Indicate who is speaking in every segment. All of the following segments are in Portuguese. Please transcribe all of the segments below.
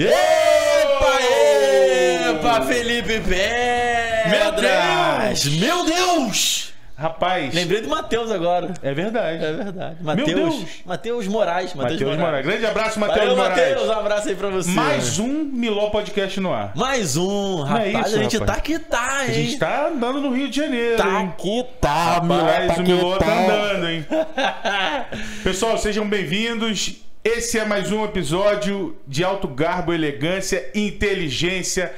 Speaker 1: Epa, Felipe Pedras! Meu Deus!
Speaker 2: Rapaz,
Speaker 1: lembrei do Matheus agora.
Speaker 2: É verdade.
Speaker 1: É verdade.
Speaker 2: Matheus
Speaker 1: Moraes.
Speaker 2: Matheus Moraes. Grande abraço, Matheus
Speaker 1: Valeu,
Speaker 2: Moraes.
Speaker 1: Matheus, um abraço aí pra você.
Speaker 2: Mais um Miló Podcast no ar.
Speaker 1: Mais um, rapaz.
Speaker 2: Não é isso,
Speaker 1: a gente
Speaker 2: rapaz?
Speaker 1: tá que tá, hein?
Speaker 2: A gente tá andando no Rio de Janeiro,
Speaker 1: Tá
Speaker 2: hein?
Speaker 1: que tá,
Speaker 2: Rapaz, o Miló
Speaker 1: tá.
Speaker 2: tá andando, hein? Pessoal, sejam bem-vindos. Esse é mais um episódio de alto garbo, elegância, inteligência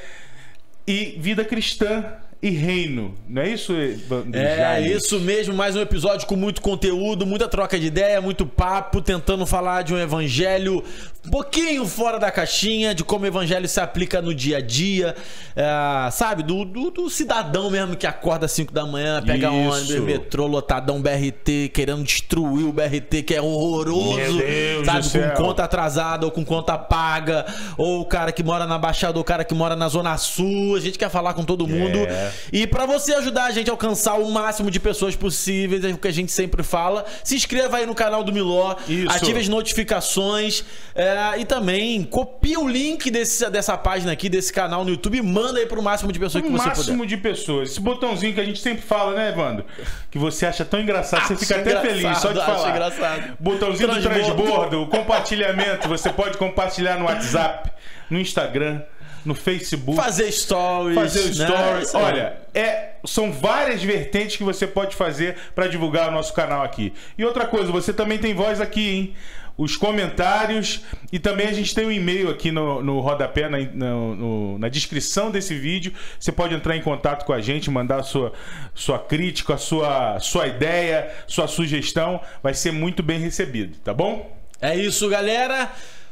Speaker 2: e vida cristã e reino. Não é isso, Evandro?
Speaker 1: É isso mesmo, mais um episódio com muito conteúdo, muita troca de ideia, muito papo, tentando falar de um evangelho um pouquinho fora da caixinha, de como o evangelho se aplica no dia a dia, sabe? Do cidadão mesmo que acorda às 5 da manhã, pega ônibus, metrô, lotadão, BRT, querendo destruir o BRT, que é horroroso,
Speaker 2: meu Deus,
Speaker 1: sabe?
Speaker 2: do céu.
Speaker 1: Com conta atrasada ou com conta paga, ou o cara que mora na Baixada ou o cara que mora na Zona Sul. A gente quer falar com todo mundo. E pra você ajudar a gente a alcançar o máximo de pessoas possíveis, é o que a gente sempre fala, se inscreva aí no canal do Miló, ative as notificações e também copia o link dessa página aqui, desse canal no YouTube e manda aí pro máximo de pessoas que você puder.
Speaker 2: O máximo de pessoas. Esse botãozinho que a gente sempre fala, né, Evandro? Que você acha tão engraçado, você fica até feliz só de falar.
Speaker 1: Engraçado.
Speaker 2: Botãozinho do transbordo, o compartilhamento, você pode compartilhar no WhatsApp, no Instagram, no Facebook.
Speaker 1: Fazer stories.
Speaker 2: Né? Olha, são várias vertentes que você pode fazer para divulgar o nosso canal aqui. E outra coisa, você também tem voz aqui, hein? Os comentários e também a gente tem um e-mail aqui no rodapé, na descrição desse vídeo. Você pode entrar em contato com a gente, mandar a sua crítica, a sua ideia, sua sugestão. Vai ser muito bem recebido, tá bom?
Speaker 1: É isso, galera.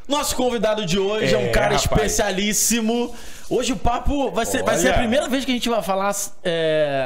Speaker 1: Nosso convidado de hoje é um cara especialíssimo. Hoje o papo vai ser a primeira vez que a gente vai falar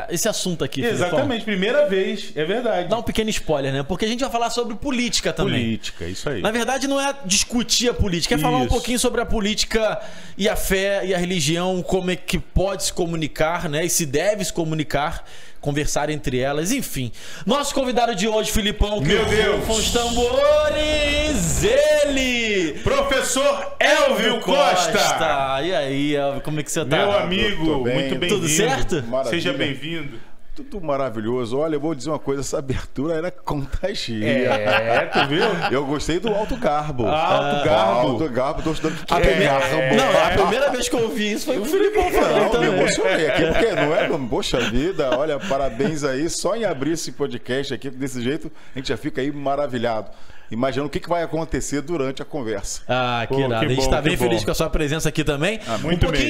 Speaker 1: esse assunto aqui.
Speaker 2: Exatamente, primeira vez, é verdade.
Speaker 1: Dá um pequeno spoiler, né? Porque a gente vai falar sobre política também.
Speaker 2: Política, isso aí.
Speaker 1: Na verdade, não é discutir a política, é falar um pouquinho sobre a política e a fé e a religião, como é que pode se comunicar, né? E se deve se comunicar, conversar entre elas, enfim. Nosso convidado de hoje, Filipão,
Speaker 2: meu Deus,
Speaker 1: com os tambores, ele,
Speaker 2: professor Elvio Costa.
Speaker 1: E aí, Elvio, como é que você tá?
Speaker 2: Meu amigo, muito bem-vindo.
Speaker 1: Tudo certo?
Speaker 3: Maravilha.
Speaker 2: Seja bem-vindo.
Speaker 3: Tudo maravilhoso. Olha, eu vou dizer uma coisa, essa abertura era contagia.
Speaker 2: Tu viu?
Speaker 3: Eu gostei do alto garbo.
Speaker 2: Alto garbo.
Speaker 3: Alto garbo, tô estudando
Speaker 1: a primeira vez que eu ouvi isso foi o Filipão falando também.
Speaker 3: Me emocionei aqui, porque não é, poxa vida, olha, parabéns aí, só em abrir esse podcast aqui, desse jeito, a gente já fica aí maravilhado. Imaginando o que vai acontecer durante a conversa.
Speaker 1: Que irado. A gente está bem feliz com a sua presença aqui também.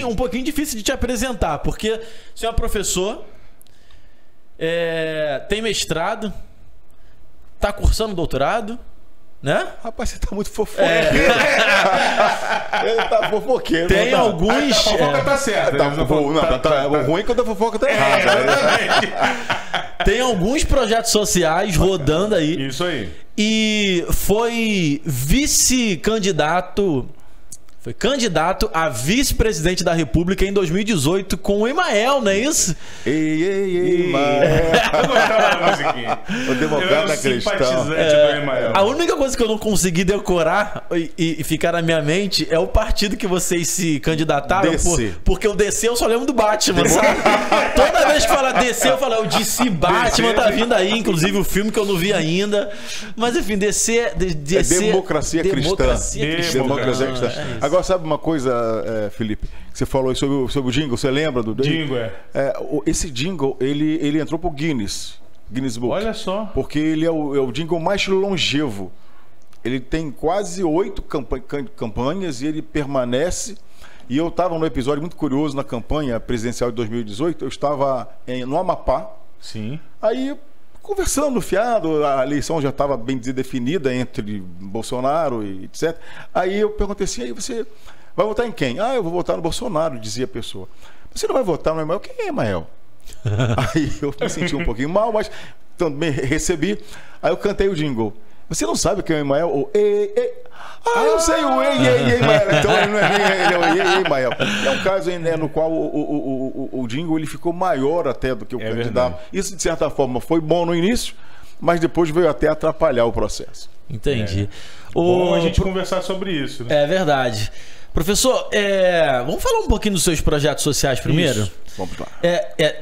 Speaker 1: Um pouquinho difícil de te apresentar, porque você é professor, tem mestrado, tá cursando doutorado, né?
Speaker 3: Rapaz, você tá muito fofoqueiro. Ele tá fofoqueiro.
Speaker 1: Tem alguns...
Speaker 2: A fofoca tá certa.
Speaker 3: O ruim é quando a fofoca tá errada.
Speaker 1: Tem alguns projetos sociais rodando aí.
Speaker 2: Isso aí.
Speaker 1: E foi vice-candidato... Foi candidato a vice-presidente da República em 2018 com o Emael, não é isso?
Speaker 3: Ei, Emael.
Speaker 2: Eu gostava da musiquinha.
Speaker 3: O democrata cristão.
Speaker 2: Do Emael.
Speaker 1: A única coisa que eu não consegui decorar e ficar na minha mente é o partido que vocês se candidataram. Porque o DC eu só lembro do Batman, sabe? Toda vez que fala DC, eu falo, o DC Batman tá vindo aí, inclusive o filme que eu não vi ainda. Mas enfim, DC
Speaker 3: democracia cristã.
Speaker 1: Democracia cristã.
Speaker 3: Agora, sabe uma coisa, Felipe? Que você falou aí sobre o jingle, você lembra do
Speaker 2: jingle?
Speaker 3: Esse jingle, ele entrou pro Guinness Book.
Speaker 2: Olha só.
Speaker 3: Porque ele é o jingle mais longevo. Ele tem quase 8 campanhas e ele permanece. E eu estava num episódio muito curioso na campanha presidencial de 2018. Eu estava no Amapá.
Speaker 2: Sim.
Speaker 3: Aí, conversando, fiado, a eleição já estava bem definida entre Bolsonaro e etc. Aí eu perguntei assim, aí você vai votar em quem? Eu vou votar no Bolsonaro, dizia a pessoa. Você não vai votar no Emael? Quem é Emael? Aí eu me senti um pouquinho mal, mas também recebi. Aí eu cantei o jingle. Você não sabe quem é o Emael? O eu sei o Emael. Então ele não é nem ele, é o Emael. É um caso no qual o jingle ele ficou maior até do que o candidato. Verdade. Isso, de certa forma, foi bom no início, mas depois veio até atrapalhar o processo.
Speaker 1: Entendi.
Speaker 2: Bom a gente conversar sobre isso, né?
Speaker 1: É verdade. Professor, vamos falar um pouquinho dos seus projetos sociais primeiro?
Speaker 3: Isso. Vamos lá.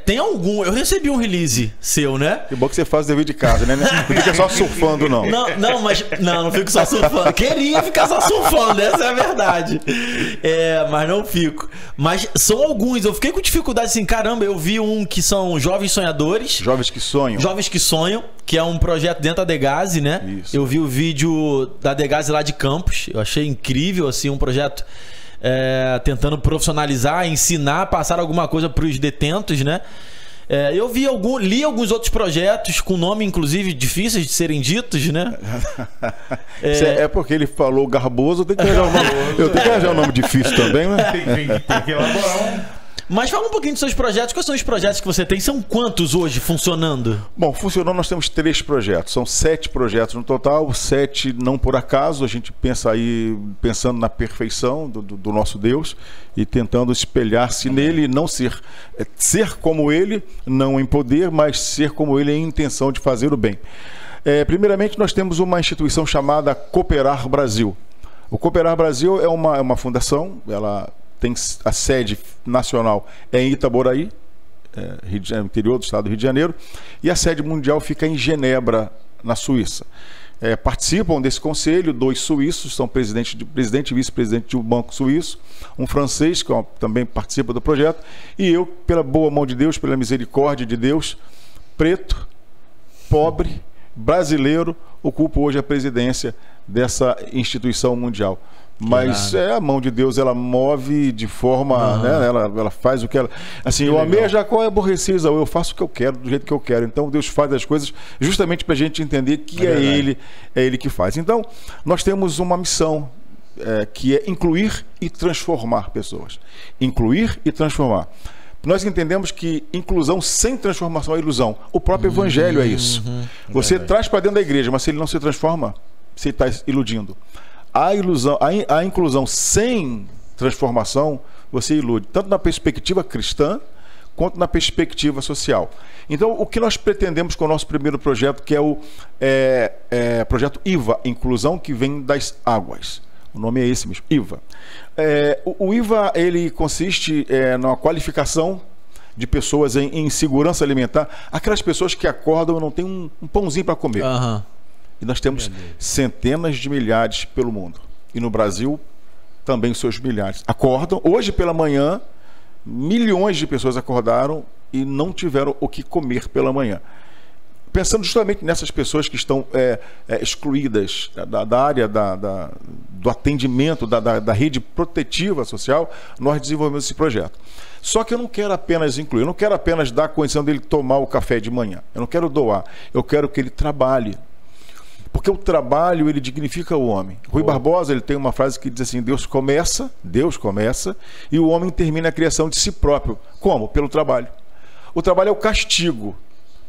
Speaker 1: Tem algum... Eu recebi um release seu, né?
Speaker 3: Que bom que você faz o dever de casa, né? Não fica só surfando, não.
Speaker 1: Não fico só surfando. Queria ficar só surfando, essa é a verdade. Mas não fico. Mas são alguns. Eu fiquei com dificuldade assim, caramba, eu vi um que são Jovens Sonhadores.
Speaker 3: Jovens que sonham.
Speaker 1: Jovens que Sonham, que é um projeto dentro da Degase, né?
Speaker 3: Isso.
Speaker 1: Eu vi o vídeo da Degase lá de Campos. Eu achei incrível, assim, um projeto tentando profissionalizar, ensinar, passar alguma coisa para os detentos, né? Eu li alguns outros projetos com nome, inclusive, difíceis de serem ditos, né?
Speaker 3: É porque ele falou garboso, eu tenho que arranjar um nome, eu tenho que arranjar um nome difícil também, né?
Speaker 2: Tem que elaborar
Speaker 1: Mas fala um pouquinho dos seus projetos. Quais são os projetos que você tem? São quantos hoje funcionando?
Speaker 3: Bom, funcionando, nós temos 3 projetos. São 7 projetos no total, 7 não por acaso. A gente pensa aí, pensando na perfeição do nosso Deus e tentando espelhar-se nele, não ser como ele, não em poder, mas ser como ele em intenção de fazer o bem. Primeiramente, nós temos uma instituição chamada Cooperar Brasil. O Cooperar Brasil é uma fundação, ela tem a sede nacional em Itaboraí, interior do estado do Rio de Janeiro, e a sede mundial fica em Genebra, na Suíça. Participam desse conselho 2 suíços, são presidente e vice-presidente de um banco suíço, um francês, que também participa do projeto, e eu, pela boa mão de Deus, pela misericórdia de Deus, preto, pobre, brasileiro, ocupo hoje a presidência dessa instituição mundial. Mas a mão de Deus, ela move de forma, né? Ela faz o que ela... Assim, eu amei a Jacó e aborreci Esaú, eu faço o que eu quero, do jeito que eu quero. Então Deus faz as coisas justamente para a gente entender que é Ele que faz. Então, nós temos uma missão que é incluir e transformar pessoas. Incluir e transformar. Nós entendemos que inclusão sem transformação é ilusão. O próprio Evangelho é isso. Você traz para dentro da igreja, mas se ele não se transforma, você está iludindo. A inclusão sem transformação, você ilude, tanto na perspectiva cristã, quanto na perspectiva social. Então, o que nós pretendemos com o nosso primeiro projeto, que é o projeto IVA, Inclusão que vem das águas. O nome é esse mesmo, IVA. O IVA, ele consiste na qualificação de pessoas em segurança alimentar, aquelas pessoas que acordam e não têm um pãozinho para comer. E nós temos centenas de milhares pelo mundo. E no Brasil, também seus milhares. Acordam. Hoje pela manhã, milhões de pessoas acordaram e não tiveram o que comer pela manhã. Pensando justamente nessas pessoas que estão excluídas da área do atendimento, da rede protetiva social, nós desenvolvemos esse projeto. Só que eu não quero apenas incluir, eu não quero apenas dar a condição dele tomar o café de manhã. Eu não quero doar, eu quero que ele trabalhe. Porque o trabalho, ele dignifica o homem. Rui Barbosa, ele tem uma frase que diz assim: Deus começa, e o homem termina a criação de si próprio. Como? Pelo trabalho. O trabalho é o castigo,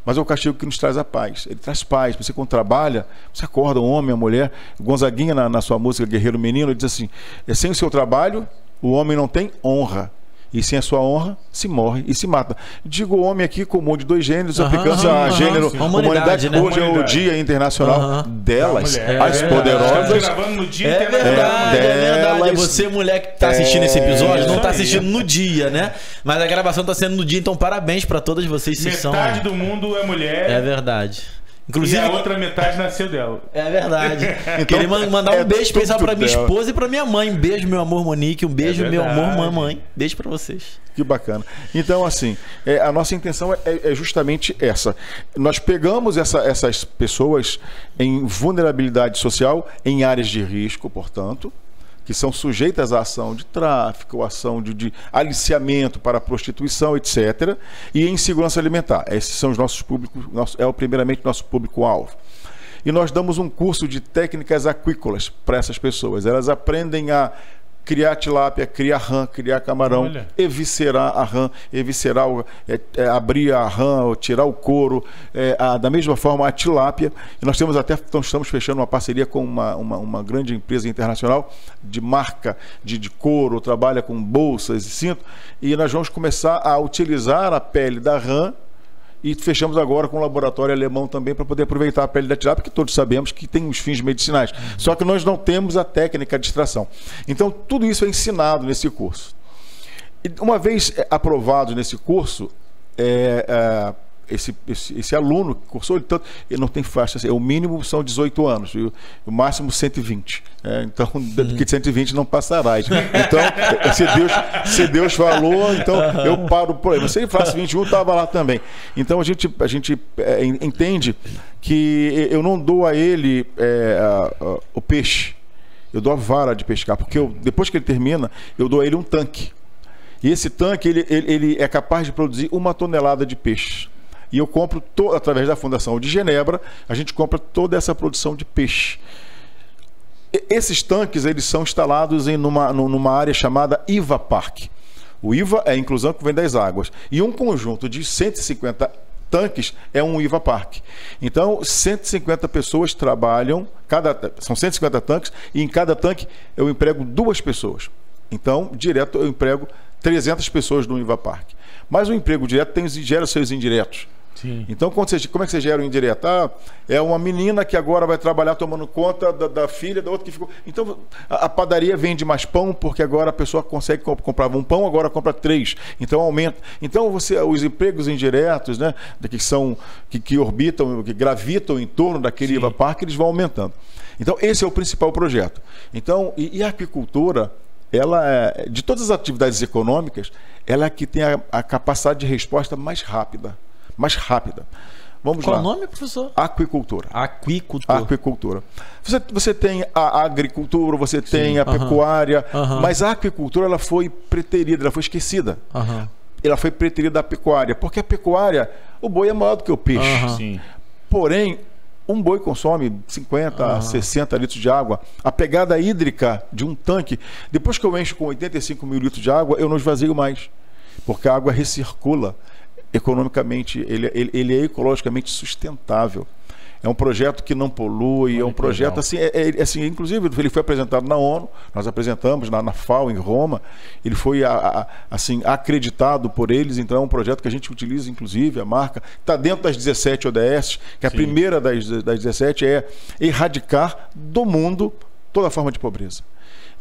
Speaker 3: mas é o castigo que nos traz a paz. Ele traz paz. Você, quando trabalha, você acorda um homem, uma mulher. Gonzaguinha, na sua música Guerreiro Menino, ele diz assim: sem o seu trabalho, o homem não tem honra. E sem a sua honra, se morre e se mata. Digo o homem aqui como de 2 gêneros, aplicando a gênero, humanidade. Né? Hoje é o Dia Internacional delas, as poderosas.
Speaker 2: No dia
Speaker 1: é verdade. Você, mulher que está assistindo esse episódio, não está assistindo no dia, né? Mas a gravação está sendo no dia, então parabéns para todas vocês.
Speaker 2: Metade do mundo é mulher.
Speaker 1: É verdade. Inclusive,
Speaker 2: e a outra metade nasceu dela.
Speaker 1: É verdade. Então, queria mandar um beijo especial pra minha esposa e pra minha mãe. Um beijo, meu amor, Monique. Um beijo, meu amor, mamãe. Beijo pra vocês.
Speaker 3: Que bacana. Então, assim, a nossa intenção é justamente essa. Nós pegamos essas pessoas em vulnerabilidade social, em áreas de risco, portanto, que são sujeitas à ação de tráfico, ação de aliciamento para a prostituição, etc. E em segurança alimentar. Esses são os nossos públicos, primeiramente nosso público-alvo. E nós damos um curso de técnicas aquícolas para essas pessoas. Elas aprendem a criar tilápia, criar rã, criar camarão, eviscerar a rã, abrir a rã, tirar o couro, da mesma forma a tilápia. E nós estamos fechando uma parceria com uma grande empresa internacional de marca de couro, trabalha com bolsas e cinto, e nós vamos começar a utilizar a pele da rã e fechamos agora com um laboratório alemão também para poder aproveitar a pele da tilápia, porque todos sabemos que tem os fins medicinais. Só que nós não temos a técnica de extração. Então, tudo isso é ensinado nesse curso. E uma vez aprovado nesse curso, esse aluno que cursou, ele não tem faixa, o mínimo são 18 anos, e o máximo 120. Então, que de 120 não passarás. Então, se Deus falou, então eu paro por aí. Mas se ele faz 21, estava lá também. Então, a gente entende que eu não dou a ele o peixe, eu dou a vara de pescar, porque depois que ele termina, eu dou a ele um tanque. E esse tanque, ele é capaz de produzir 1 tonelada de peixe. E eu compro, através da Fundação de Genebra, a gente compra toda essa produção de peixe. Esses tanques, eles são instalados numa área chamada IVA Park. O IVA é a inclusão que vem das águas. E um conjunto de 150 tanques é um IVA Park. Então, 150 pessoas trabalham, são 150 tanques, e em cada tanque eu emprego 2 pessoas. Então, direto eu emprego 300 pessoas no IVA Park. Mas o emprego direto gera seus indiretos.
Speaker 1: Sim.
Speaker 3: Então, como é que você gera o indireto? É uma menina que agora vai trabalhar tomando conta da filha, da outra que ficou... Então, a padaria vende mais pão, porque agora a pessoa consegue comprar um pão, agora compra 3. Então, aumenta. Então, os empregos indiretos, né, que orbitam, que gravitam em torno daquele IVA Park, eles vão aumentando. Então, esse é o principal projeto. Então, e a aquicultura... ela de todas as atividades econômicas, ela é que tem a capacidade de resposta mais rápida. Vamos lá.
Speaker 1: Qual o nome, professor?
Speaker 3: Aquicultura.
Speaker 1: Aquicultura.
Speaker 3: Você tem a agricultura, você tem a pecuária, mas a aquicultura ela foi preterida, ela foi esquecida. Ela foi preterida da pecuária, porque a pecuária, o boi é maior do que o peixe.
Speaker 2: Sim.
Speaker 3: Porém, um boi consome 50 a 60 litros de água. A pegada hídrica de um tanque, depois que eu encho com 85 mil litros de água, eu não esvazio mais, porque a água recircula. Economicamente, ele é ecologicamente sustentável. É um projeto que não polui, é um projeto assim, inclusive ele foi apresentado na ONU, nós apresentamos na FAO em Roma, ele foi assim acreditado por eles, então é um projeto que a gente utiliza, inclusive a marca está dentro das 17 ODS, que a primeira das 17 é erradicar do mundo toda forma de pobreza.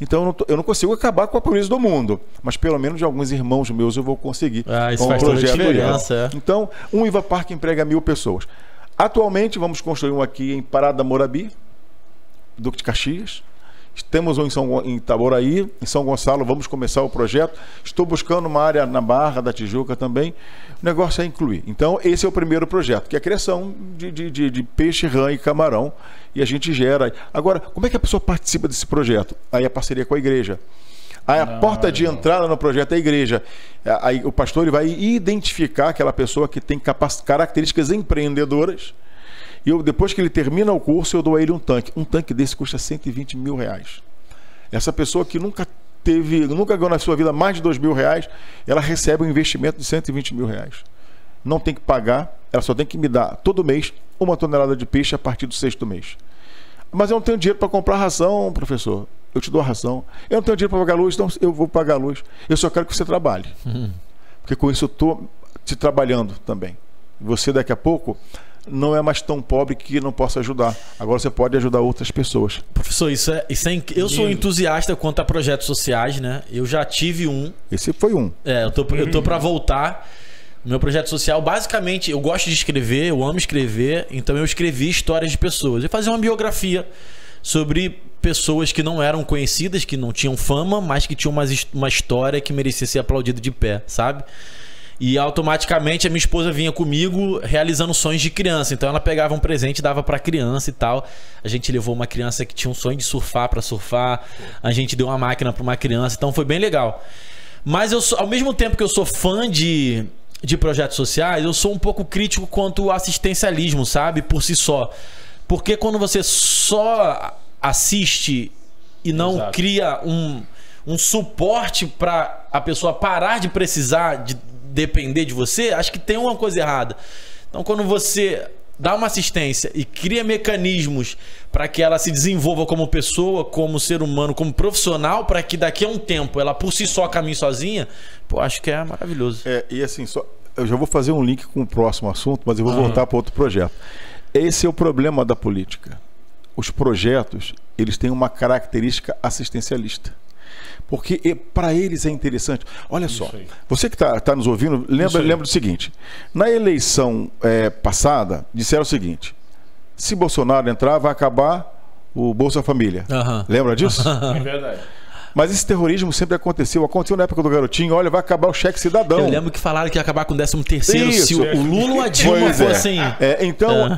Speaker 3: Então eu não consigo acabar com a pobreza do mundo, mas pelo menos de alguns irmãos meus eu vou conseguir.
Speaker 1: Isso faz toda a diferença.
Speaker 3: Então, um IVA Park emprega 1000 pessoas. Atualmente, vamos construir um aqui em Parada Morabi, Duque de Caxias. Temos um em Itaboraí, em São Gonçalo, vamos começar o projeto. Estou buscando uma área na Barra da Tijuca também. O negócio é incluir. Então, esse é o primeiro projeto, que é a criação de peixe, rã e camarão. E a gente gera. Agora, como é que a pessoa participa desse projeto? Aí a parceria com a igreja. Aí a porta de entrada no projeto é a igreja. Aí o pastor ele vai identificar aquela pessoa que tem características empreendedoras. E depois que ele termina o curso, eu dou a ele um tanque. Um tanque desse custa 120 mil reais. Essa pessoa que nunca ganhou na sua vida mais de 2 mil reais, ela recebe um investimento de 120 mil reais. Não tem que pagar, ela só tem que me dar todo mês 1 tonelada de peixe a partir do 6º mês. Mas eu não tenho dinheiro para comprar ração, professor. Eu te dou a ração. Eu não tenho dinheiro para pagar luz, então eu vou pagar a luz. Eu só quero que você trabalhe. Porque com isso eu estou te trabalhando também. Você daqui a pouco não é mais tão pobre que não possa ajudar. Agora você pode ajudar outras pessoas.
Speaker 1: Professor, eu sou entusiasta quanto a projetos sociais, né? Eu já tive um.
Speaker 3: Esse foi um.
Speaker 1: Eu tô para voltar. Meu projeto social, basicamente, eu gosto de escrever, eu amo escrever, então eu escrevi histórias de pessoas. Eu fazia uma biografia sobre pessoas que não eram conhecidas, que não tinham fama, mas que tinham uma história que merecia ser aplaudida de pé, sabe? E automaticamente a minha esposa vinha comigo realizando sonhos de criança. Então ela pegava um presente e dava pra criança e tal. A gente levou uma criança que tinha um sonho de surfar pra surfar. A gente deu uma máquina pra uma criança. Então foi bem legal. Mas ao mesmo tempo que eu sou fã de projetos sociais, eu sou um pouco crítico quanto ao assistencialismo, sabe? Por si só. Porque quando você só assiste e não cria um suporte para a pessoa parar de precisar de depender de você, acho que tem uma coisa errada. Então, quando você dá uma assistência e cria mecanismos para que ela se desenvolva como pessoa, como ser humano, como profissional, para que daqui a um tempo ela por si só caminhe sozinha, pô, acho que é maravilhoso.
Speaker 3: E assim, eu já vou fazer um link com o próximo assunto, mas eu vou voltar para outro projeto. Esse é o problema da política. Os projetos, eles têm uma característica assistencialista. Porque para eles é interessante. Olha só, você que está nos ouvindo, lembra do seguinte. Na eleição passada, disseram o seguinte: se Bolsonaro entrar, vai acabar o Bolsa Família. Lembra disso?
Speaker 2: É verdade.
Speaker 3: Mas esse terrorismo sempre aconteceu na época do Garotinho. Olha, vai acabar o cheque cidadão.
Speaker 1: Eu lembro que falaram que ia acabar com o 13º se o Lula ou a Dilma fossem...
Speaker 3: Então,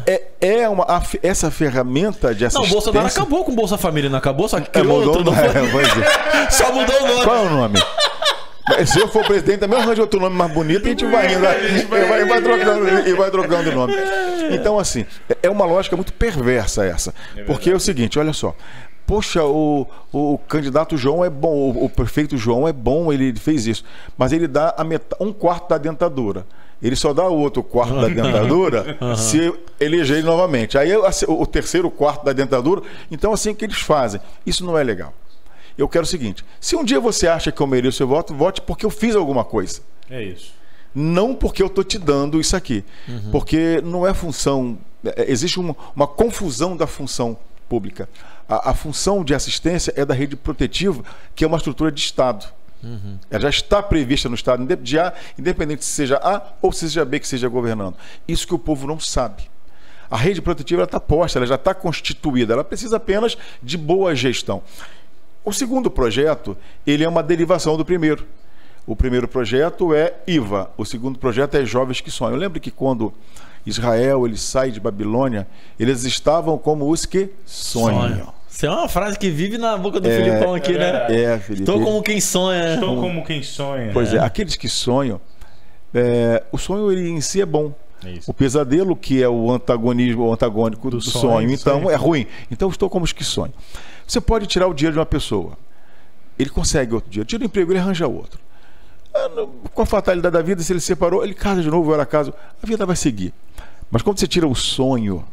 Speaker 3: essa ferramenta de assistência...
Speaker 1: Não, o Bolsonaro acabou com o Bolsa Família, não acabou? Só que criou outro, não foi? Só mudou o nome.
Speaker 3: Qual é o nome? Se eu for presidente, também arranja outro nome mais bonito e a gente vai indo. E vai trocando o nome. Então, assim, é uma lógica muito perversa essa. Porque é o seguinte, olha só. Poxa, o candidato João é bom, o prefeito João é bom, ele fez isso. Mas ele dá um quarto da dentadura. Ele só dá o outro quarto da dentadura se eleger ele novamente. Aí o terceiro quarto da dentadura. Então, assim que eles fazem. Isso não é legal. Eu quero o seguinte: se um dia você acha que eu mereço seu voto, vote porque eu fiz alguma coisa.
Speaker 2: É isso.
Speaker 3: Não porque eu estou te dando isso aqui. Porque não é função... Existe uma confusão da função pública. A função de assistência é da rede protetiva, que é uma estrutura de Estado. Ela já está prevista no Estado, independente se seja A ou se seja B que seja governando. Isso que o povo não sabe. A rede protetiva está posta, ela já está constituída, ela precisa apenas de boa gestão. O segundo projeto, ele é uma derivação do primeiro. O primeiro projeto é IVA, o segundo projeto é Jovens que Sonham. Lembra que quando Israel ele sai de Babilônia, eles estavam como os que sonham.
Speaker 1: Isso é uma frase que vive na boca do Filipão aqui, né?
Speaker 3: Felipe.
Speaker 1: Estou como quem sonha.
Speaker 2: Estou como quem sonha.
Speaker 3: Pois é, aqueles que sonham, o sonho ele em si é bom. O pesadelo, que é o antagônico do sonho, então é ruim. Então estou como os que sonham. Você pode tirar o dinheiro de uma pessoa, ele consegue outro dinheiro, tira o emprego, ele arranja outro. Com a fatalidade da vida, se ele separou, ele casa de novo, era caso, a vida vai seguir. Mas quando você tira o sonho,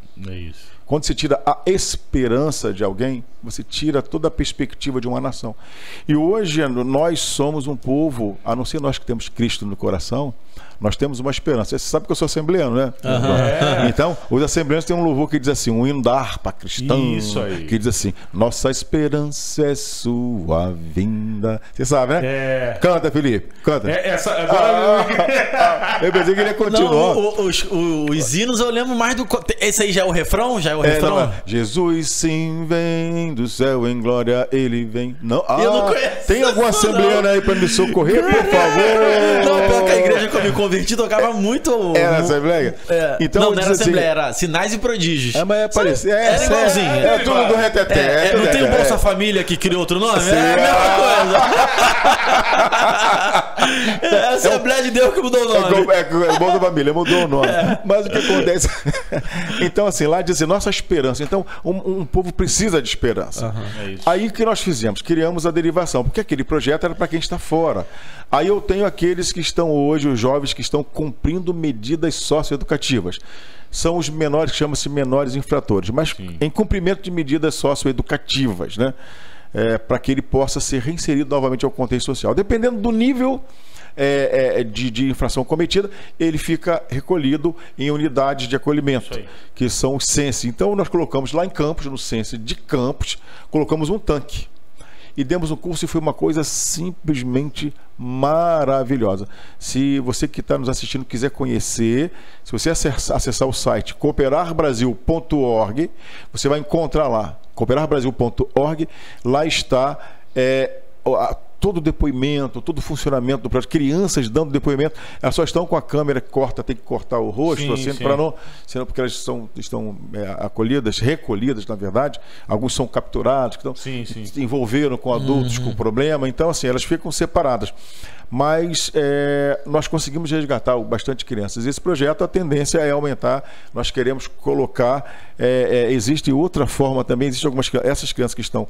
Speaker 3: quando você tira a esperança de alguém, você tira toda a perspectiva de uma nação. E hoje nós somos um povo, a não ser nós que temos Cristo no coração, nós temos uma esperança. Você sabe que eu sou assembleano, né? Então, os assembleanos têm um louvor que diz assim, um hino da harpa cristã, que diz assim: nossa esperança é sua vinda. Você sabe, né? Canta, Felipe, canta. Eu pensei que ele ia continuar.
Speaker 1: Os hinos eu lembro mais do... Esse aí já é o refrão? Já é o refrão?
Speaker 3: Não, Jesus sim vem do céu, em glória ele vem. Não, eu não conheço. Tem algum assembleano aí para me socorrer, por favor?
Speaker 1: Não, pior que a igreja que eu me converti tocava muito...
Speaker 3: Era Assembleia?
Speaker 1: Então, não era Assembleia, era Sinais e Prodígios.
Speaker 3: Mas é parecido.
Speaker 1: Era igualzinho.
Speaker 3: É tudo do reteté.
Speaker 1: Não tem o Bolsa Família que criou outro nome? É a mesma coisa. É a Assembleia de Deus que mudou o nome.
Speaker 3: É Bolsa Família, mudou o nome. Mas o que acontece... Então, assim, lá diz assim, nossa esperança. Então, um povo precisa de esperança. Aí o que nós fizemos? Criamos a derivação, porque aquele projeto era para quem está fora. Aí eu tenho aqueles que estão hoje, os jovens que estão cumprindo medidas socioeducativas. São os menores, que chamam-se menores infratores, mas em cumprimento de medidas socioeducativas, né? Para que ele possa ser reinserido novamente ao contexto social. Dependendo do nível de infração cometida, ele fica recolhido em unidades de acolhimento, que são os SENSE. Então nós colocamos lá em Campos, no SENSE de Campos, colocamos um tanque. E demos um curso e foi uma coisa simplesmente maravilhosa. Se você que está nos assistindo quiser conhecer, se você acessar o site cooperarbrasil.org, você vai encontrar lá, cooperarbrasil.org, lá está todo o depoimento, todo o funcionamento do projeto, crianças dando depoimento, elas só estão com a câmera que corta, tem que cortar o rosto, assim, para não, senão porque elas estão acolhidas, recolhidas, na verdade, alguns são capturados, que se envolveram com adultos com problema, então assim, elas ficam separadas. Mas nós conseguimos resgatar bastante crianças. Esse projeto, a tendência é aumentar, nós queremos colocar, existe outra forma também, existem essas crianças que estão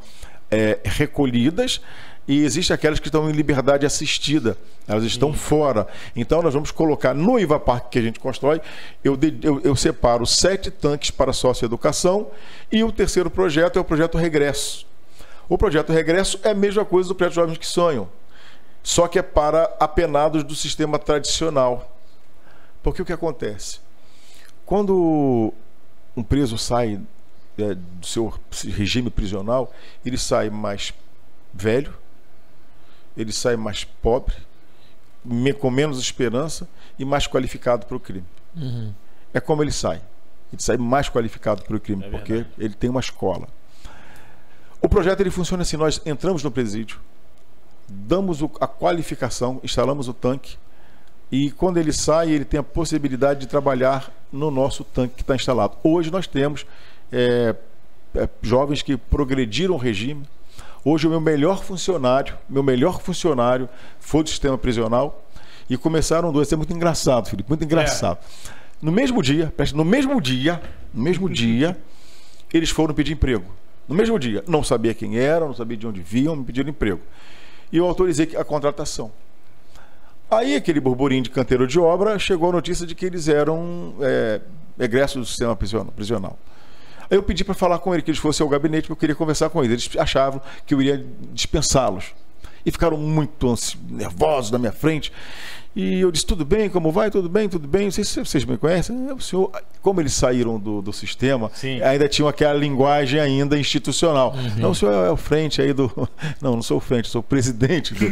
Speaker 3: recolhidas, e existem aquelas que estão em liberdade assistida, elas estão fora. Então nós vamos colocar no IVA Park que a gente constrói, eu separo 7 tanques para socioeducação, e o terceiro projeto é o projeto Regresso. O projeto Regresso é a mesma coisa do projeto Jovens que Sonham, só que é para apenados do sistema tradicional. Porque o que acontece? Quando um preso sai do seu regime prisional, ele sai mais velho, ele sai mais pobre, com menos esperança e mais qualificado para o crime. É como ele sai. Ele sai mais qualificado para o crime, porque ele tem uma escola. O projeto ele funciona assim: nós entramos no presídio, damos a qualificação, instalamos o tanque, e quando ele sai, ele tem a possibilidade de trabalhar no nosso tanque que está instalado. Hoje nós temos jovens que progrediram o regime. Hoje o meu melhor funcionário foi do sistema prisional, e começaram dois. Isso é muito engraçado, Felipe, muito engraçado. No mesmo dia, eles foram pedir emprego. No mesmo dia, não sabia quem eram, não sabia de onde vinham, me pediram emprego. E eu autorizei a contratação. Aí aquele burburinho de canteiro de obra, chegou a notícia de que eles eram egressos do sistema prisional. Aí eu pedi para falar com ele, que eles fossem ao gabinete, porque eu queria conversar com eles. Eles achavam que eu iria dispensá-los. E ficaram muito nervosos na minha frente. E eu disse: tudo bem, como vai? Tudo bem, tudo bem. Não sei se vocês me conhecem. O senhor, como eles saíram do sistema, ainda tinham aquela linguagem ainda institucional. Não, o senhor é o frente aí do... Não sou o frente, sou o presidente do...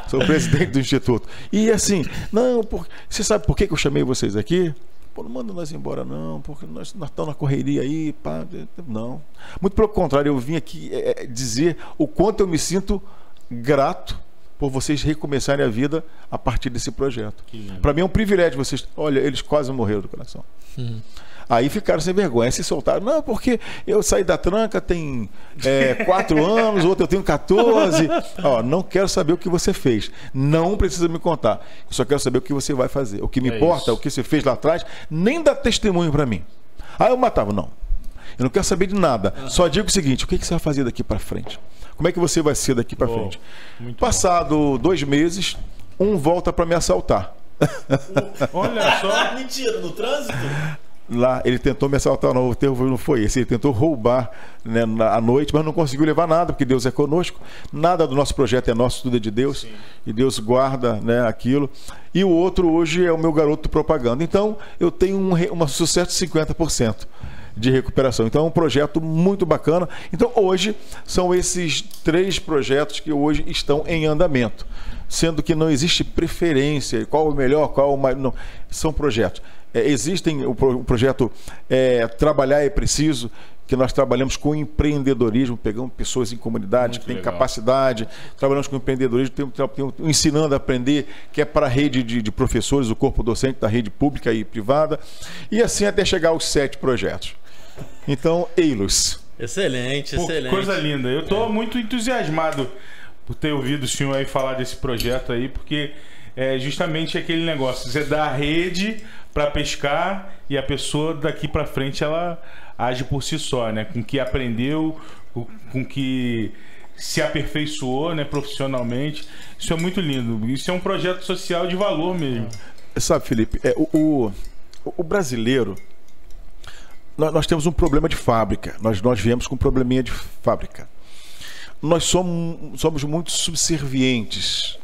Speaker 3: Sou o presidente do instituto. E assim, não, você sabe por que eu chamei vocês aqui? Pô, não manda nós embora não, porque nós estamos na correria aí, pá. Não. Muito pelo contrário, eu vim aqui dizer o quanto eu me sinto grato por vocês recomeçarem a vida a partir desse projeto. Para mim é um privilégio vocês... Olha, eles quase morreram do coração. Aí ficaram sem vergonha, se soltaram. Não, porque eu saí da tranca tem 4 anos, outro eu tenho 14. Ó, não quero saber o que você fez. Não precisa me contar. Eu só quero saber o que você vai fazer. O que me importa, o que você fez lá atrás, nem dá testemunho para mim. Aí eu matava. Não. Eu não quero saber de nada. Só digo o seguinte: o que você vai fazer daqui para frente? Como é que você vai ser daqui para frente? Passado 2 meses, um volta para me assaltar.
Speaker 2: Olha só.
Speaker 1: Mentira, no trânsito?
Speaker 3: Lá, ele tentou me assaltar, não foi esse. Ele tentou roubar, né, à noite, mas não conseguiu levar nada, porque Deus é conosco. Nada do nosso projeto é nosso, tudo é de Deus. Sim. E Deus guarda, né, aquilo. E o outro hoje é o meu garoto propaganda. Então, eu tenho um sucesso de 50% de recuperação. Então é um projeto muito bacana. Então hoje são esses 3 projetos que hoje estão em andamento, sendo que não existe preferência, qual o melhor, qual o mais... Não, são projetos. Existem o projeto Trabalhar é Preciso, que nós trabalhamos com empreendedorismo, pegamos pessoas em comunidades que têm capacidade, trabalhamos com empreendedorismo, ensinando a aprender, que é para a rede de professores, o corpo docente da rede pública e privada, e assim até chegar aos 7 projetos. Então, ei-los.
Speaker 1: Excelente, excelente.
Speaker 2: Coisa linda. Eu estou muito entusiasmado por ter ouvido o senhor aí falar desse projeto aí, porque é justamente aquele negócio, você dá a rede para pescar e a pessoa daqui para frente ela age por si só, né? Com que aprendeu, com que se aperfeiçoou, né, profissionalmente. Isso é muito lindo. Isso é um projeto social de valor mesmo.
Speaker 3: Sabe, Felipe, o brasileiro... Nós temos um problema de fábrica. Nós viemos com um probleminha de fábrica. Nós somos muito subservientes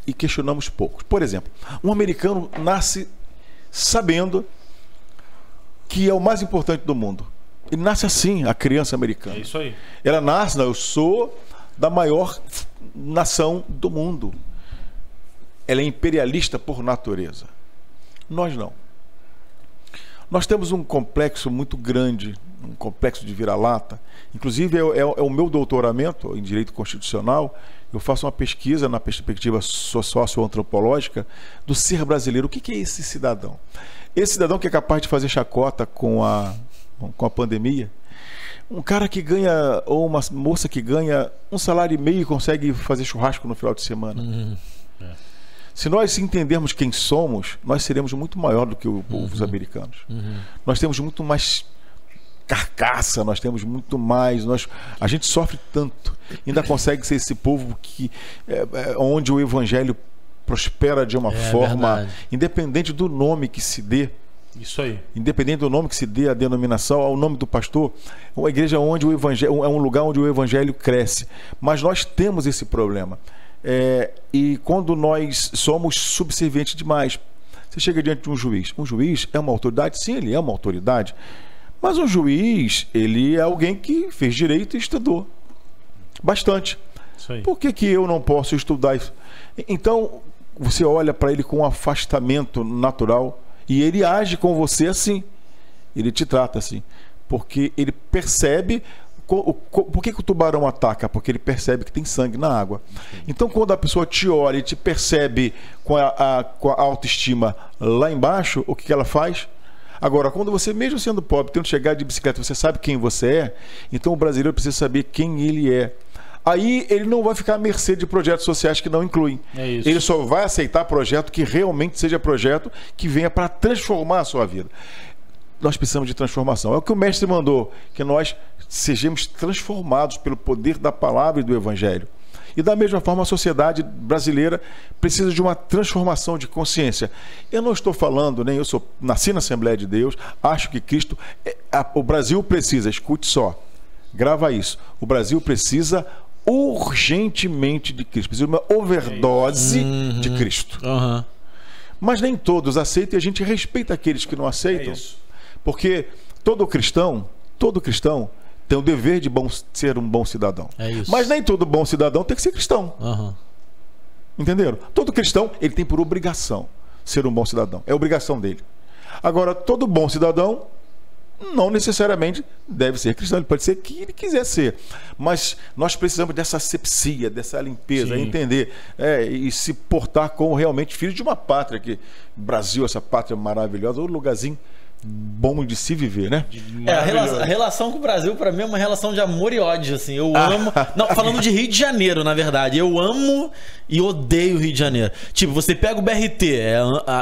Speaker 3: e questionamos pouco. Por exemplo, um americano nasce sabendo que é o mais importante do mundo. Ele nasce assim, a criança americana.
Speaker 2: É isso aí.
Speaker 3: Ela nasce, eu sou da maior nação do mundo. Ela é imperialista por natureza. Nós não. Nós temos um complexo muito grande, um complexo de vira-lata. Inclusive, é o meu doutoramento em Direito Constitucional. Eu faço uma pesquisa na perspectiva socioantropológica do ser brasileiro. O que é esse cidadão? Esse cidadão que é capaz de fazer chacota com a pandemia. Um cara que ganha, ou uma moça que ganha 1,5 salário e consegue fazer churrasco no final de semana. Se nós entendermos quem somos, nós seremos muito maior do que os americanos. Nós temos muito mais carcaça, nós temos muito mais. A gente sofre tanto. Ainda consegue ser esse povo onde o evangelho prospera de uma forma, verdade, independente do nome que se dê.
Speaker 2: Isso aí.
Speaker 3: Independente do nome que se dê, a denominação, ao nome do pastor, é uma igreja onde o evangelho é um lugar onde o evangelho cresce. Mas nós temos esse problema. E quando nós somos subservientes demais, você chega diante de um juiz é uma autoridade? Sim, ele é uma autoridade, mas um juiz, ele é alguém que fez direito e estudou bastante.
Speaker 2: Isso aí.
Speaker 3: Por que eu não posso estudar isso? Então, você olha para ele com um afastamento natural e ele age com você assim, ele te trata assim, porque ele percebe. Por que o tubarão ataca? Porque ele percebe que tem sangue na água. Então, quando a pessoa te olha e te percebe com a autoestima lá embaixo, o que ela faz? Agora, quando você, mesmo sendo pobre, tendo chegado de bicicleta, você sabe quem você é, então o brasileiro precisa saber quem ele é. Aí ele não vai ficar à mercê de projetos sociais que não incluem. Ele só vai aceitar projeto que realmente seja projeto que venha para transformar a sua vida. Nós precisamos de transformação. É o que o mestre mandou, que nós sejamos transformados pelo poder da palavra e do evangelho. E da mesma forma a sociedade brasileira precisa de uma transformação de consciência. Eu não estou falando, nem eu nasci na Assembleia de Deus, acho que Cristo, o Brasil precisa, escute só, grava isso, o Brasil precisa urgentemente de Cristo, precisa de uma overdose de Cristo. Mas nem todos aceitam e a gente respeita aqueles que não aceitam. Porque todo cristão tem o dever de ser um bom cidadão. Mas nem todo bom cidadão tem que ser cristão. Entenderam? Todo cristão, ele tem por obrigação ser um bom cidadão. É obrigação dele. Agora, todo bom cidadão não necessariamente deve ser cristão. Ele pode ser que ele quiser ser. Mas nós precisamos dessa asepsia, dessa limpeza, entender e se portar como realmente filho de uma pátria, que Brasil, essa pátria maravilhosa, um lugarzinho bom de se viver, né?
Speaker 1: A relação com o Brasil, pra mim, é uma relação de amor e ódio, assim. Eu amo... Não, falando de Rio de Janeiro, na verdade. Eu amo e odeio o Rio de Janeiro. Tipo, você pega o BRT,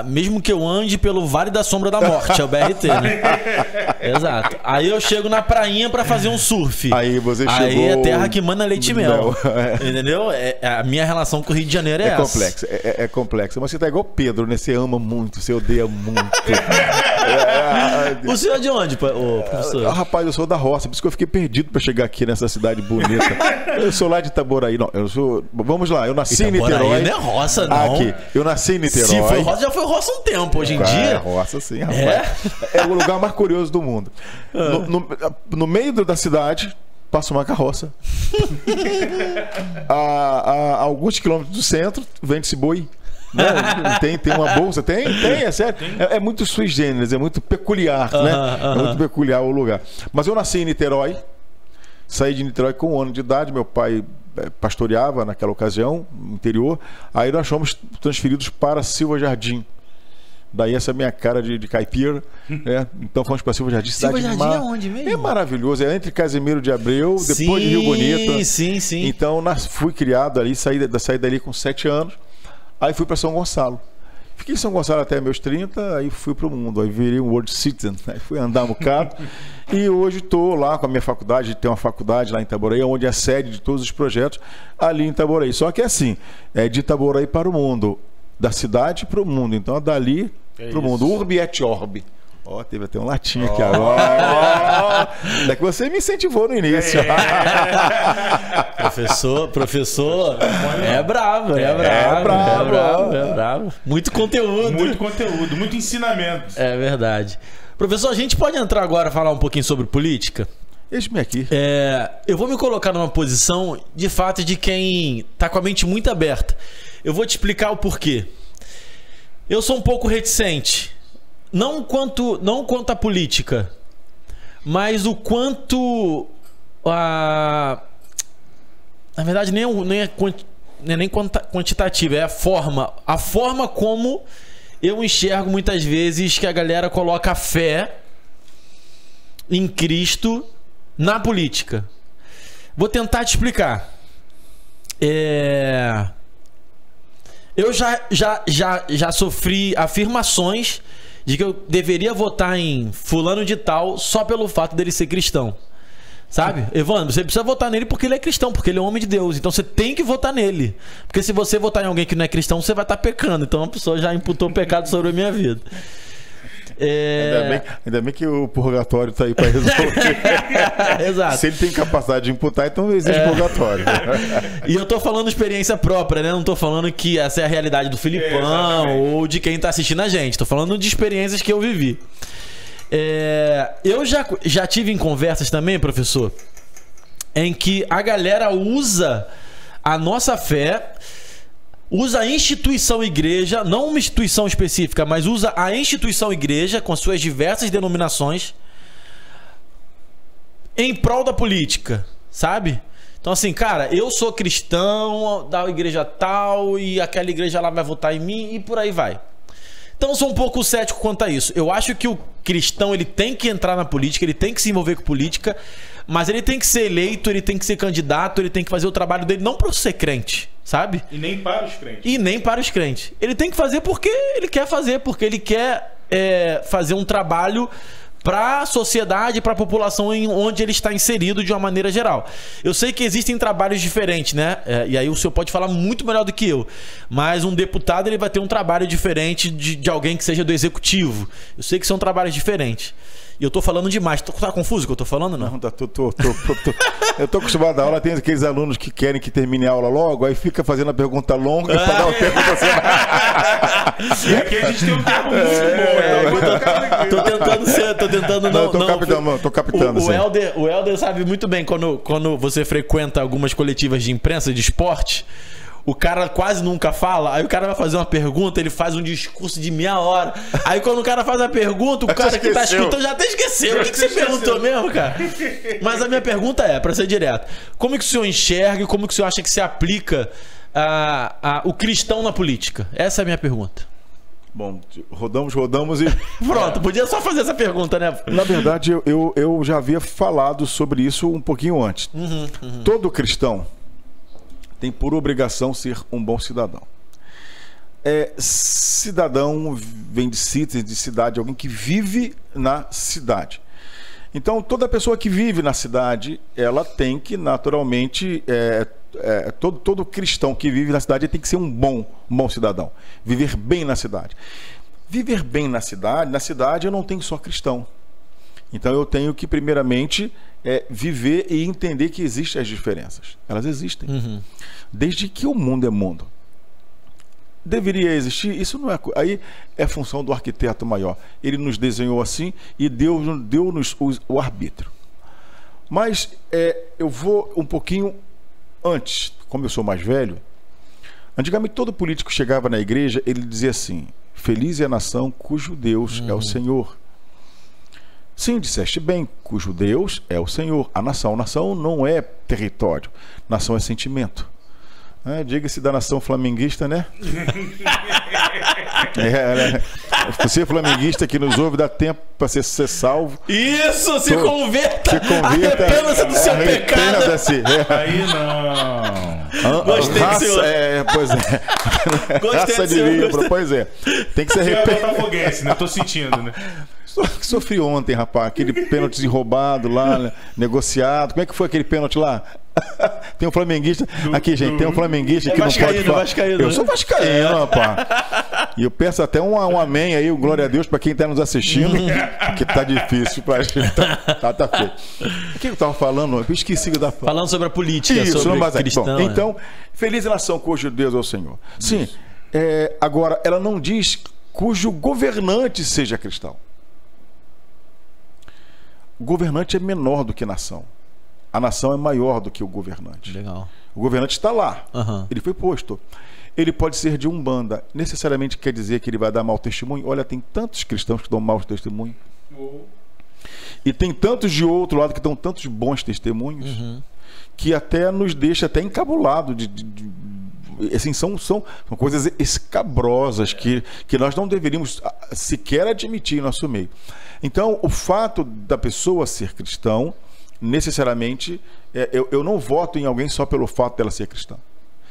Speaker 1: mesmo que eu ande pelo Vale da Sombra da Morte, é o BRT, né? Exato. Aí eu chego na prainha pra fazer um surf.
Speaker 3: Aí você chegou...
Speaker 1: Aí é terra que manda leite e mel. Entendeu? A minha relação com o Rio de Janeiro é essa.
Speaker 3: Complexo, é complexo. Mas você tá igual o Pedro, né? Você ama muito, você odeia muito.
Speaker 1: O senhor é de onde, professor?
Speaker 3: Rapaz, eu sou da roça, por isso que eu fiquei perdido para chegar aqui nessa cidade bonita. Eu sou lá de Itaboraí. Não, eu sou... Vamos lá, eu nasci em Niterói.
Speaker 1: Não é roça, não.
Speaker 3: Aqui, eu nasci em Niterói.
Speaker 1: Se foi roça, já foi roça um tempo. Hoje em dia...
Speaker 3: É roça, sim, rapaz. É o lugar mais curioso do mundo. No meio da cidade, passa uma carroça. A alguns quilômetros do centro, vende-se boi. Tem uma bolsa? Tem, é sério. É muito sui generis, é muito peculiar, né? É muito peculiar o lugar. Mas eu nasci em Niterói, saí de Niterói com 1 ano de idade, meu pai pastoreava naquela ocasião, no interior. Aí nós fomos transferidos para Silva Jardim. Daí essa minha cara de caipira, né? Então fomos para Silva Jardim.
Speaker 1: Silva Jardim é onde mesmo?
Speaker 3: É maravilhoso, é entre Casimiro de Abreu, depois de Rio Bonito.
Speaker 1: Sim.
Speaker 3: Então fui criado ali, saí dali com 7 anos. Aí fui para São Gonçalo. Fiquei em São Gonçalo até meus 30, aí fui para o mundo. Aí virei um world citizen. Aí fui andar um bocado. E hoje estou lá com a minha faculdade. Tem uma faculdade lá em Itaboraí, onde é a sede de todos os projetos, ali em Itaboraí. Só que é assim, é de Itaboraí para o mundo. Da cidade para o mundo. Então, dali para o mundo. Urbi et orbi. Ó, teve até um latinho aqui agora. É que você me incentivou no início.
Speaker 1: Professor é bravo. Muito conteúdo.
Speaker 2: Muito ensinamento.
Speaker 1: É verdade. Professor, a gente pode entrar agora e falar um pouquinho sobre política?
Speaker 3: Eis-me aqui.
Speaker 1: Eu vou me colocar numa posição, de fato, de quem tá com a mente muito aberta. Eu vou te explicar o porquê. Eu sou um pouco reticente. Não quanto a política, mas o quanto na verdade nem é quantitativa, é a forma como eu enxergo muitas vezes que a galera coloca a fé em Cristo na política. Vou tentar te explicar. Eu já sofri afirmações de que eu deveria votar em fulano de tal só pelo fato dele ser cristão. Sabe? Evandro, você precisa votar nele porque ele é cristão, porque ele é homem de Deus. Então você tem que votar nele. Porque se você votar em alguém que não é cristão, você vai estar pecando. Então a pessoa já imputou pecado sobre a minha vida.
Speaker 3: Ainda bem que o purgatório está aí para resolver.
Speaker 1: Exato.
Speaker 3: Se ele tem capacidade de imputar, então existe purgatório.
Speaker 1: E eu tô falando experiência própria, né? Não tô falando que essa é a realidade do Filipão ou de quem tá assistindo a gente. Tô falando de experiências que eu vivi. Eu já tive em conversas também, professor, em que a galera usa a nossa fé, usa a instituição igreja, não uma instituição específica, mas usa a instituição igreja com suas diversas denominações em prol da política, sabe? Então assim, cara, eu sou cristão da igreja tal e aquela igreja lá vai votar em mim e por aí vai. Então eu sou um pouco cético quanto a isso. Eu acho que o cristão, ele tem que entrar na política, ele tem que se envolver com política, mas ele tem que ser eleito, ele tem que ser candidato, ele tem que fazer o trabalho dele não para ser crente, sabe?
Speaker 2: E nem para os crentes.
Speaker 1: E nem para os crentes. Ele tem que fazer porque ele quer fazer, porque ele quer fazer um trabalho para a sociedade, para a população em onde ele está inserido de uma maneira geral. Eu sei que existem trabalhos diferentes, né? E aí o senhor pode falar muito melhor do que eu. Mas um deputado, ele vai ter um trabalho diferente de alguém que seja do executivo. Eu sei que são trabalhos diferentes. E eu tô falando demais. Tá confuso o que eu tô falando, não?
Speaker 3: Não, eu tô acostumado a aula. Tem aqueles alunos que querem que termine a aula logo, aí fica fazendo a pergunta longa para dar o tempo pra você.
Speaker 2: E aqui a gente tem um tempo muito bom.
Speaker 1: Tô tentando não.
Speaker 3: Tô captando.
Speaker 1: O Helder sabe muito bem quando você frequenta algumas coletivas de imprensa de esporte. O cara quase nunca fala, aí o cara vai fazer uma pergunta, ele faz um discurso de meia hora. Aí quando o cara faz a pergunta, o cara que tá escutando já até esqueceu. O que você perguntou mesmo, cara? Mas a minha pergunta pra ser direto, como é que o senhor enxerga e como é que o senhor acha que se aplica o cristão na política? Essa é a minha pergunta.
Speaker 3: Bom, rodamos e...
Speaker 1: Pronto, podia só fazer essa pergunta, né?
Speaker 3: Na verdade, eu já havia falado sobre isso um pouquinho antes. Todo cristão tem por obrigação ser um bom cidadão. Cidadão vem de city, de cidade, alguém que vive na cidade. Então, toda pessoa que vive na cidade, ela tem que, naturalmente, todo cristão que vive na cidade tem que ser um bom cidadão. Viver bem na cidade. Viver bem na cidade eu não tenho só cristão. Então, eu tenho que, primeiramente, viver e entender que existem as diferenças. Elas existem. Desde que o mundo é mundo. Deveria existir? Isso não é... Aí é função do arquiteto maior. Ele nos desenhou assim e deu-nos o arbítrio. Mas eu vou um pouquinho antes. Como eu sou mais velho, antigamente todo político chegava na igreja, ele dizia assim: feliz é a nação cujo Deus é o Senhor. Sim, disseste bem, cujo Deus é o Senhor. A nação não é território, nação é sentimento. Diga-se da nação flamenguista, né? Você flamenguista que nos ouve, dá tempo para ser salvo.
Speaker 1: Isso, se converta. Arrependa-se do seu pecado.
Speaker 2: Aí não.
Speaker 1: Gostei, senhor.
Speaker 3: Pois é. Raça de livro, pois é. Tem que ser
Speaker 2: arrependido, né? Tô sentindo, né?
Speaker 3: Sofri ontem, rapaz, aquele pênalti roubado lá, né? Negociado. Como é que foi aquele pênalti lá? Tem um flamenguista aqui, gente, tem um flamenguista que não pode falar.
Speaker 1: Vascaíno,
Speaker 3: eu sou vascaíno, rapaz. E eu peço até um amém aí, um glória a Deus para quem está nos assistindo, que tá difícil pra gente. Tá feio. O que eu tava falando? Eu esqueci da fala.
Speaker 1: Falando sobre a política,
Speaker 3: isso,
Speaker 1: sobre cristão.
Speaker 3: Bom, então, feliz a nação cujo Deus é o Senhor. Sim, agora, ela não diz cujo governante seja cristão. O governante é menor do que a nação. A nação é maior do que o governante.
Speaker 1: Legal.
Speaker 3: O governante está lá. Ele foi posto. Ele pode ser de Umbanda. Necessariamente quer dizer que ele vai dar mau testemunho? Olha, tem tantos cristãos que dão mau testemunho. E tem tantos de outro lado que dão tantos bons testemunhos que até nos deixa até encabulado assim, são coisas escabrosas que nós não deveríamos sequer admitir em nosso meio. Então, o fato da pessoa ser cristão, necessariamente, eu não voto em alguém só pelo fato dela ser cristã.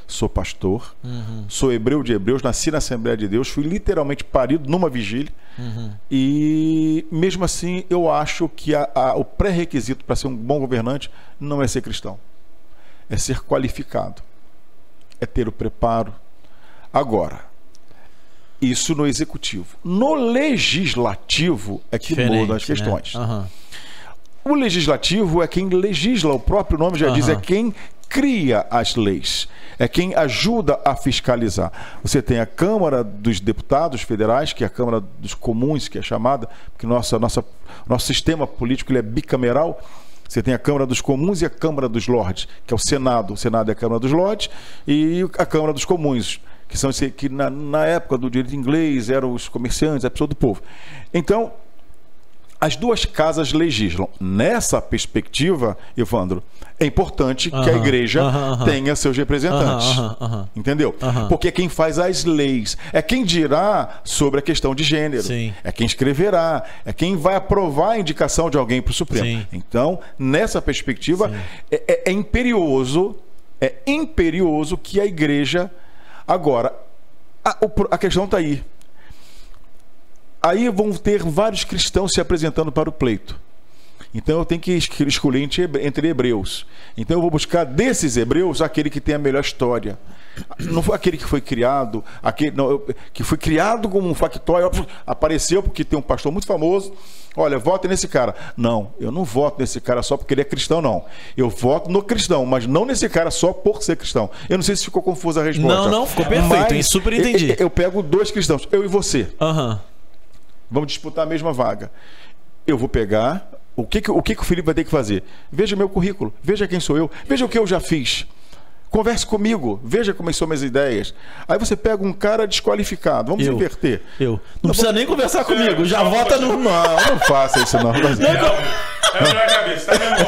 Speaker 3: Sou pastor, sou hebreu de hebreus, nasci na Assembleia de Deus, fui literalmente parido numa vigília, e mesmo assim eu acho que o pré-requisito para ser um bom governante não é ser cristão, é ser qualificado, é ter o preparo. Agora, Isso no executivo. No legislativo é que mudam as questões.
Speaker 1: Né? Uhum.
Speaker 3: O legislativo é quem legisla, o próprio nome já diz, é quem cria as leis, é quem ajuda a fiscalizar. Você tem a Câmara dos Deputados Federais, que é a Câmara dos Comuns, que é chamada, porque nosso sistema político ele é bicameral. Você tem a Câmara dos Comuns e a Câmara dos Lordes, que é o Senado. O Senado é a Câmara dos Lordes e a Câmara dos Comuns, que são que na época do direito inglês eram os comerciantes, a pessoa do povo. Então, as duas casas legislam. Nessa perspectiva, Evandro, é importante que a igreja tenha seus representantes. Entendeu? Porque é quem faz as leis. É quem dirá sobre a questão de gênero.
Speaker 1: Sim.
Speaker 3: É quem escreverá. É quem vai aprovar a indicação de alguém para o Supremo. Sim. Então, nessa perspectiva, é imperioso que a igreja... Agora, a questão está aí. Aí vão ter vários cristãos se apresentando para o pleito. Então eu tenho que escolher entre hebreus. Então eu vou buscar desses hebreus aquele que tem a melhor história. Não foi aquele que foi criado, que foi criado como um factório, apareceu porque tem um pastor muito famoso. Olha, vote nesse cara. Não, eu não voto nesse cara só porque ele é cristão, não. Eu voto no cristão, mas não nesse cara só por ser cristão. Eu não sei se ficou confusa a resposta.
Speaker 1: Não, ficou perfeito, hein? Super entendi.
Speaker 3: Eu pego dois cristãos, eu e você. Vamos disputar a mesma vaga. Eu vou pegar... O que o Felipe vai ter que fazer? Veja meu currículo, veja quem sou eu, veja o que eu já fiz. Converse comigo, veja como são minhas ideias. Aí você pega um cara desqualificado, vamos inverter.
Speaker 1: Não precisa nem conversar comigo, já vota no...
Speaker 3: Não faça isso não.
Speaker 2: É na cabeça, tá vendo?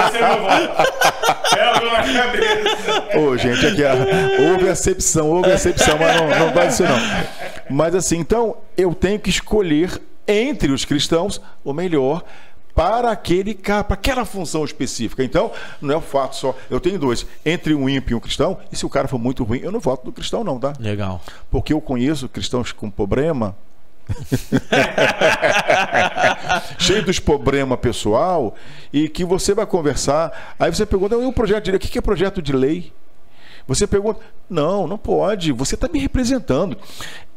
Speaker 2: Esse é meu voto. É na cabeça.
Speaker 3: Ô, gente, aqui houve acepção, mas não vai isso não. Mas assim, então, eu tenho que escolher entre os cristãos o melhor para aquela função específica. Então, não é o fato só. Eu tenho dois, entre um ímpio e um cristão, e se o cara for muito ruim, eu não voto no cristão não, tá?
Speaker 1: Legal.
Speaker 3: Porque eu conheço cristãos com problema, cheio dos problemas pessoal, e que você vai conversar, aí você pergunta, e o projeto de lei? O que é projeto de lei? Você pergunta, não pode, você está me representando.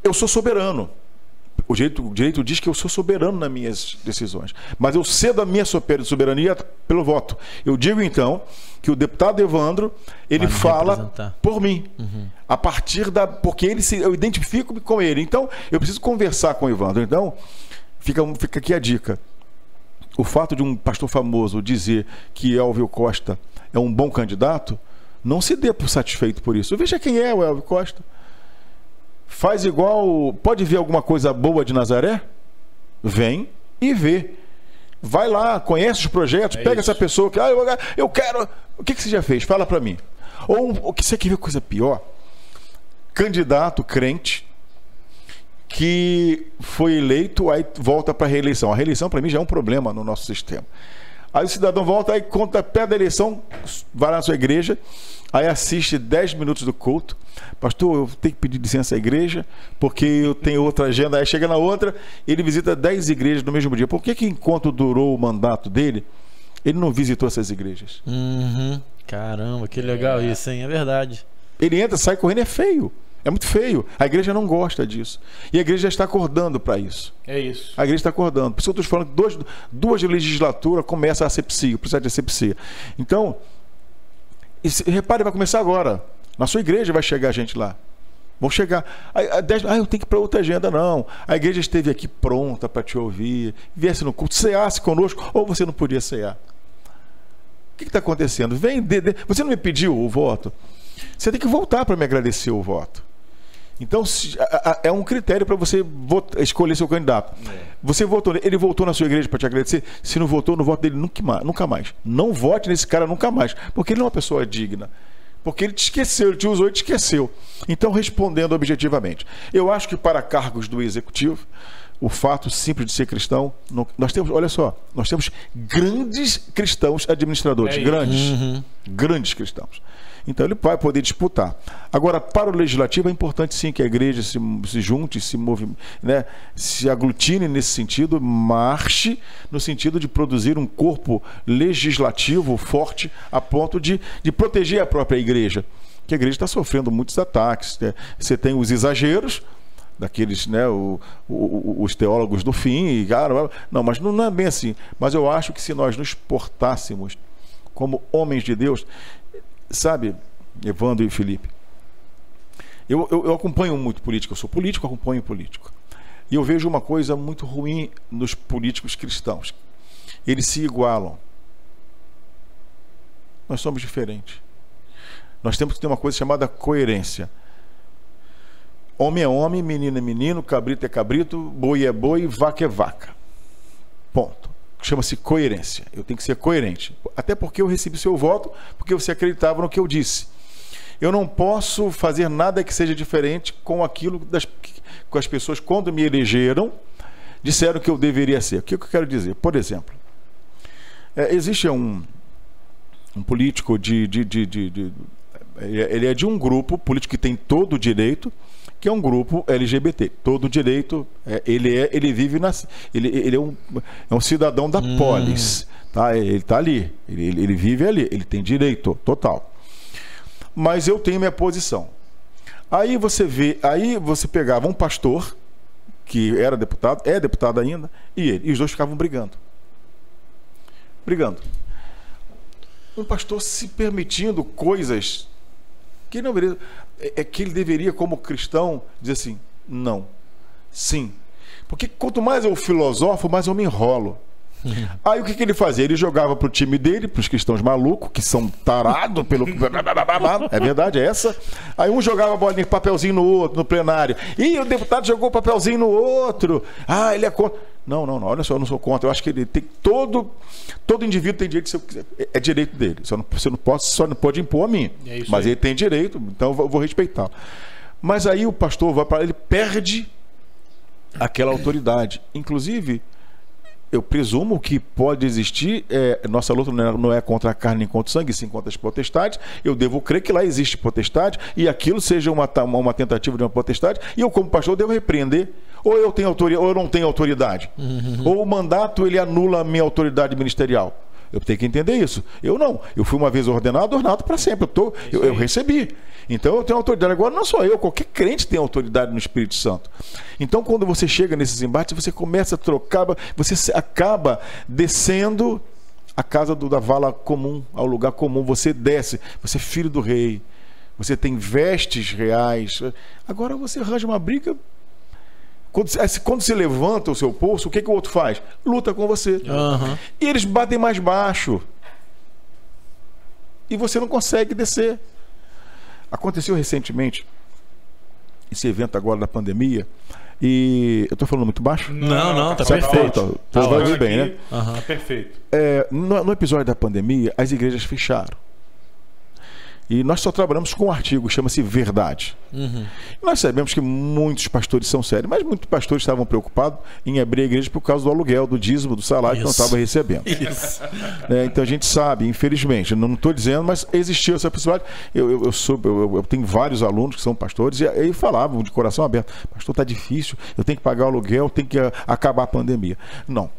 Speaker 3: Eu sou soberano. O direito diz que eu sou soberano nas minhas decisões. Mas eu cedo a minha soberania pelo voto. Eu digo, então, que o deputado Evandro, ele fala por mim. A partir porque eu identifico-me com ele. Então, eu preciso conversar com o Evandro. Então, fica aqui a dica. O fato de um pastor famoso dizer que Elvio Costa é um bom candidato, não se dê por satisfeito por isso. Veja quem é o Elvio Costa. Faz igual... Pode ver alguma coisa boa de Nazaré? Vem e vê. Vai lá, conhece os projetos, pega essa pessoa que... eu quero... O que você já fez? Fala para mim. Ou o que você quer ver coisa pior? Candidato crente que foi eleito, aí volta para a reeleição. A reeleição, para mim, já é um problema no nosso sistema. Aí o cidadão volta, aí conta perto da eleição, vai na sua igreja, aí assiste 10 minutos do culto. Pastor, eu tenho que pedir licença à igreja, porque eu tenho outra agenda. Aí chega na outra, ele visita 10 igrejas no mesmo dia. Por que enquanto durou o mandato dele, ele não visitou essas igrejas?
Speaker 1: Caramba, que legal isso, hein? É verdade.
Speaker 3: Ele entra, sai correndo, é feio. É muito feio. A igreja não gosta disso. E a igreja já está acordando para isso.
Speaker 2: É isso.
Speaker 3: A igreja está acordando. Por isso eu estou falando que duas legislaturas começa a asepsia, o processo de asepsia. Então, repare, vai começar agora. Na sua igreja vai chegar gente lá. Vão chegar. Eu tenho que ir para outra agenda, não. A igreja esteve aqui pronta para te ouvir. Viesse no culto, ceasse conosco, ou você não podia cear. O que está acontecendo? Você não me pediu o voto? Você tem que voltar para me agradecer o voto. Então, é um critério para você escolher seu candidato. Você votou, ele voltou na sua igreja para te agradecer? Se não votou, no voto dele nunca mais. Não vote nesse cara nunca mais, porque ele não é uma pessoa digna. Porque ele te esqueceu, ele te usou e te esqueceu. Então, respondendo objetivamente, eu acho que para cargos do executivo, o fato simples de ser cristão, nós temos, olha só, nós temos grandes cristãos administradores, grandes cristãos. Então ele vai poder disputar. Agora, para o legislativo é importante sim que a igreja se junte, se aglutine nesse sentido, marche no sentido de produzir um corpo legislativo forte a ponto de proteger a própria igreja. Que a igreja está sofrendo muitos ataques. Você tem os exageros, daqueles, né, os teólogos do fim, e, cara, não, mas não é bem assim. Mas eu acho que se nós nos portássemos como homens de Deus, sabe, Evandro e Felipe, eu acompanho muito política, eu sou político, acompanho político. E eu vejo uma coisa muito ruim nos políticos cristãos. Eles se igualam. Nós somos diferentes. Nós temos que ter uma coisa chamada coerência. Homem é homem, menino é menino, cabrito é cabrito, boi é boi, vaca é vaca. Ponto. Chama-se coerência. Eu tenho que ser coerente. Até porque eu recebi seu voto, porque você acreditava no que eu disse. Eu não posso fazer nada que seja diferente com aquilo que as pessoas, quando me elegeram, disseram que eu deveria ser. O que eu quero dizer? Por exemplo, existe um político ele é de um grupo político que tem todo o direito, que é um grupo LGBT. Todo o direito, ele vive ele é um cidadão da polis, tá? Ele está ali, ele vive ali, ele tem direito total. Mas eu tenho minha posição. Aí você pegava um pastor que era deputado, é deputado ainda, e os dois ficavam brigando. Um pastor se permitindo coisas que não deveria, que ele deveria, como cristão, dizer assim: não, sim. Porque quanto mais eu filosofo, mais eu me enrolo. Aí o que ele fazia? Ele jogava pro time dele, pros cristãos malucos, que são tarados pelo... É verdade, é essa. Aí um jogava bolinha, papelzinho no outro, no plenário. E o deputado jogou papelzinho no outro. Ah, ele é contra. Não, olha só, eu não sou contra. Eu acho que ele tem todo indivíduo tem direito, se eu quiser. É direito dele. Só não pode impor a mim. Mas aí ele tem direito, então eu vou respeitar. Mas aí o pastor vai para ele, perde aquela autoridade. Inclusive, eu presumo que pode existir, nossa luta não é contra a carne nem contra o sangue, sim contra as potestades. Eu devo crer que lá existe potestade e aquilo seja uma tentativa de uma potestade, e eu, como pastor, devo repreender. Ou eu tenho autoridade, ou eu não tenho autoridade. Ou o mandato, ele anula a minha autoridade ministerial. Eu tenho que entender isso. Eu não. Eu fui uma vez ordenado para sempre. Eu recebi. Então eu tenho autoridade. Agora não sou eu, qualquer crente tem autoridade no Espírito Santo. Então quando você chega nesses embates, você começa a trocar, você acaba descendo a casa da vala comum, ao lugar comum. Você desce, você é filho do rei, você tem vestes reais. Agora você arranja uma briga. Quando se levanta o seu pulso, o que o outro faz? Luta com você. E eles batem mais baixo. E você não consegue descer. Aconteceu recentemente esse evento agora da pandemia. E eu estou falando muito baixo?
Speaker 1: Não, tá perfeito.
Speaker 3: Vai ouvir bem, né?
Speaker 2: Tá perfeito.
Speaker 3: No episódio da pandemia, as igrejas fecharam. E nós só trabalhamos com um artigo, chama-se Verdade. Nós sabemos que muitos pastores são sérios, mas muitos pastores estavam preocupados em abrir a igreja por causa do aluguel, do dízimo, do salário que não estavam recebendo. Então a gente sabe, infelizmente, não estou dizendo, mas existiu essa possibilidade. Eu tenho vários alunos que são pastores e aí falavam de coração aberto: pastor, está difícil, eu tenho que pagar o aluguel, tenho que acabar a pandemia. Não.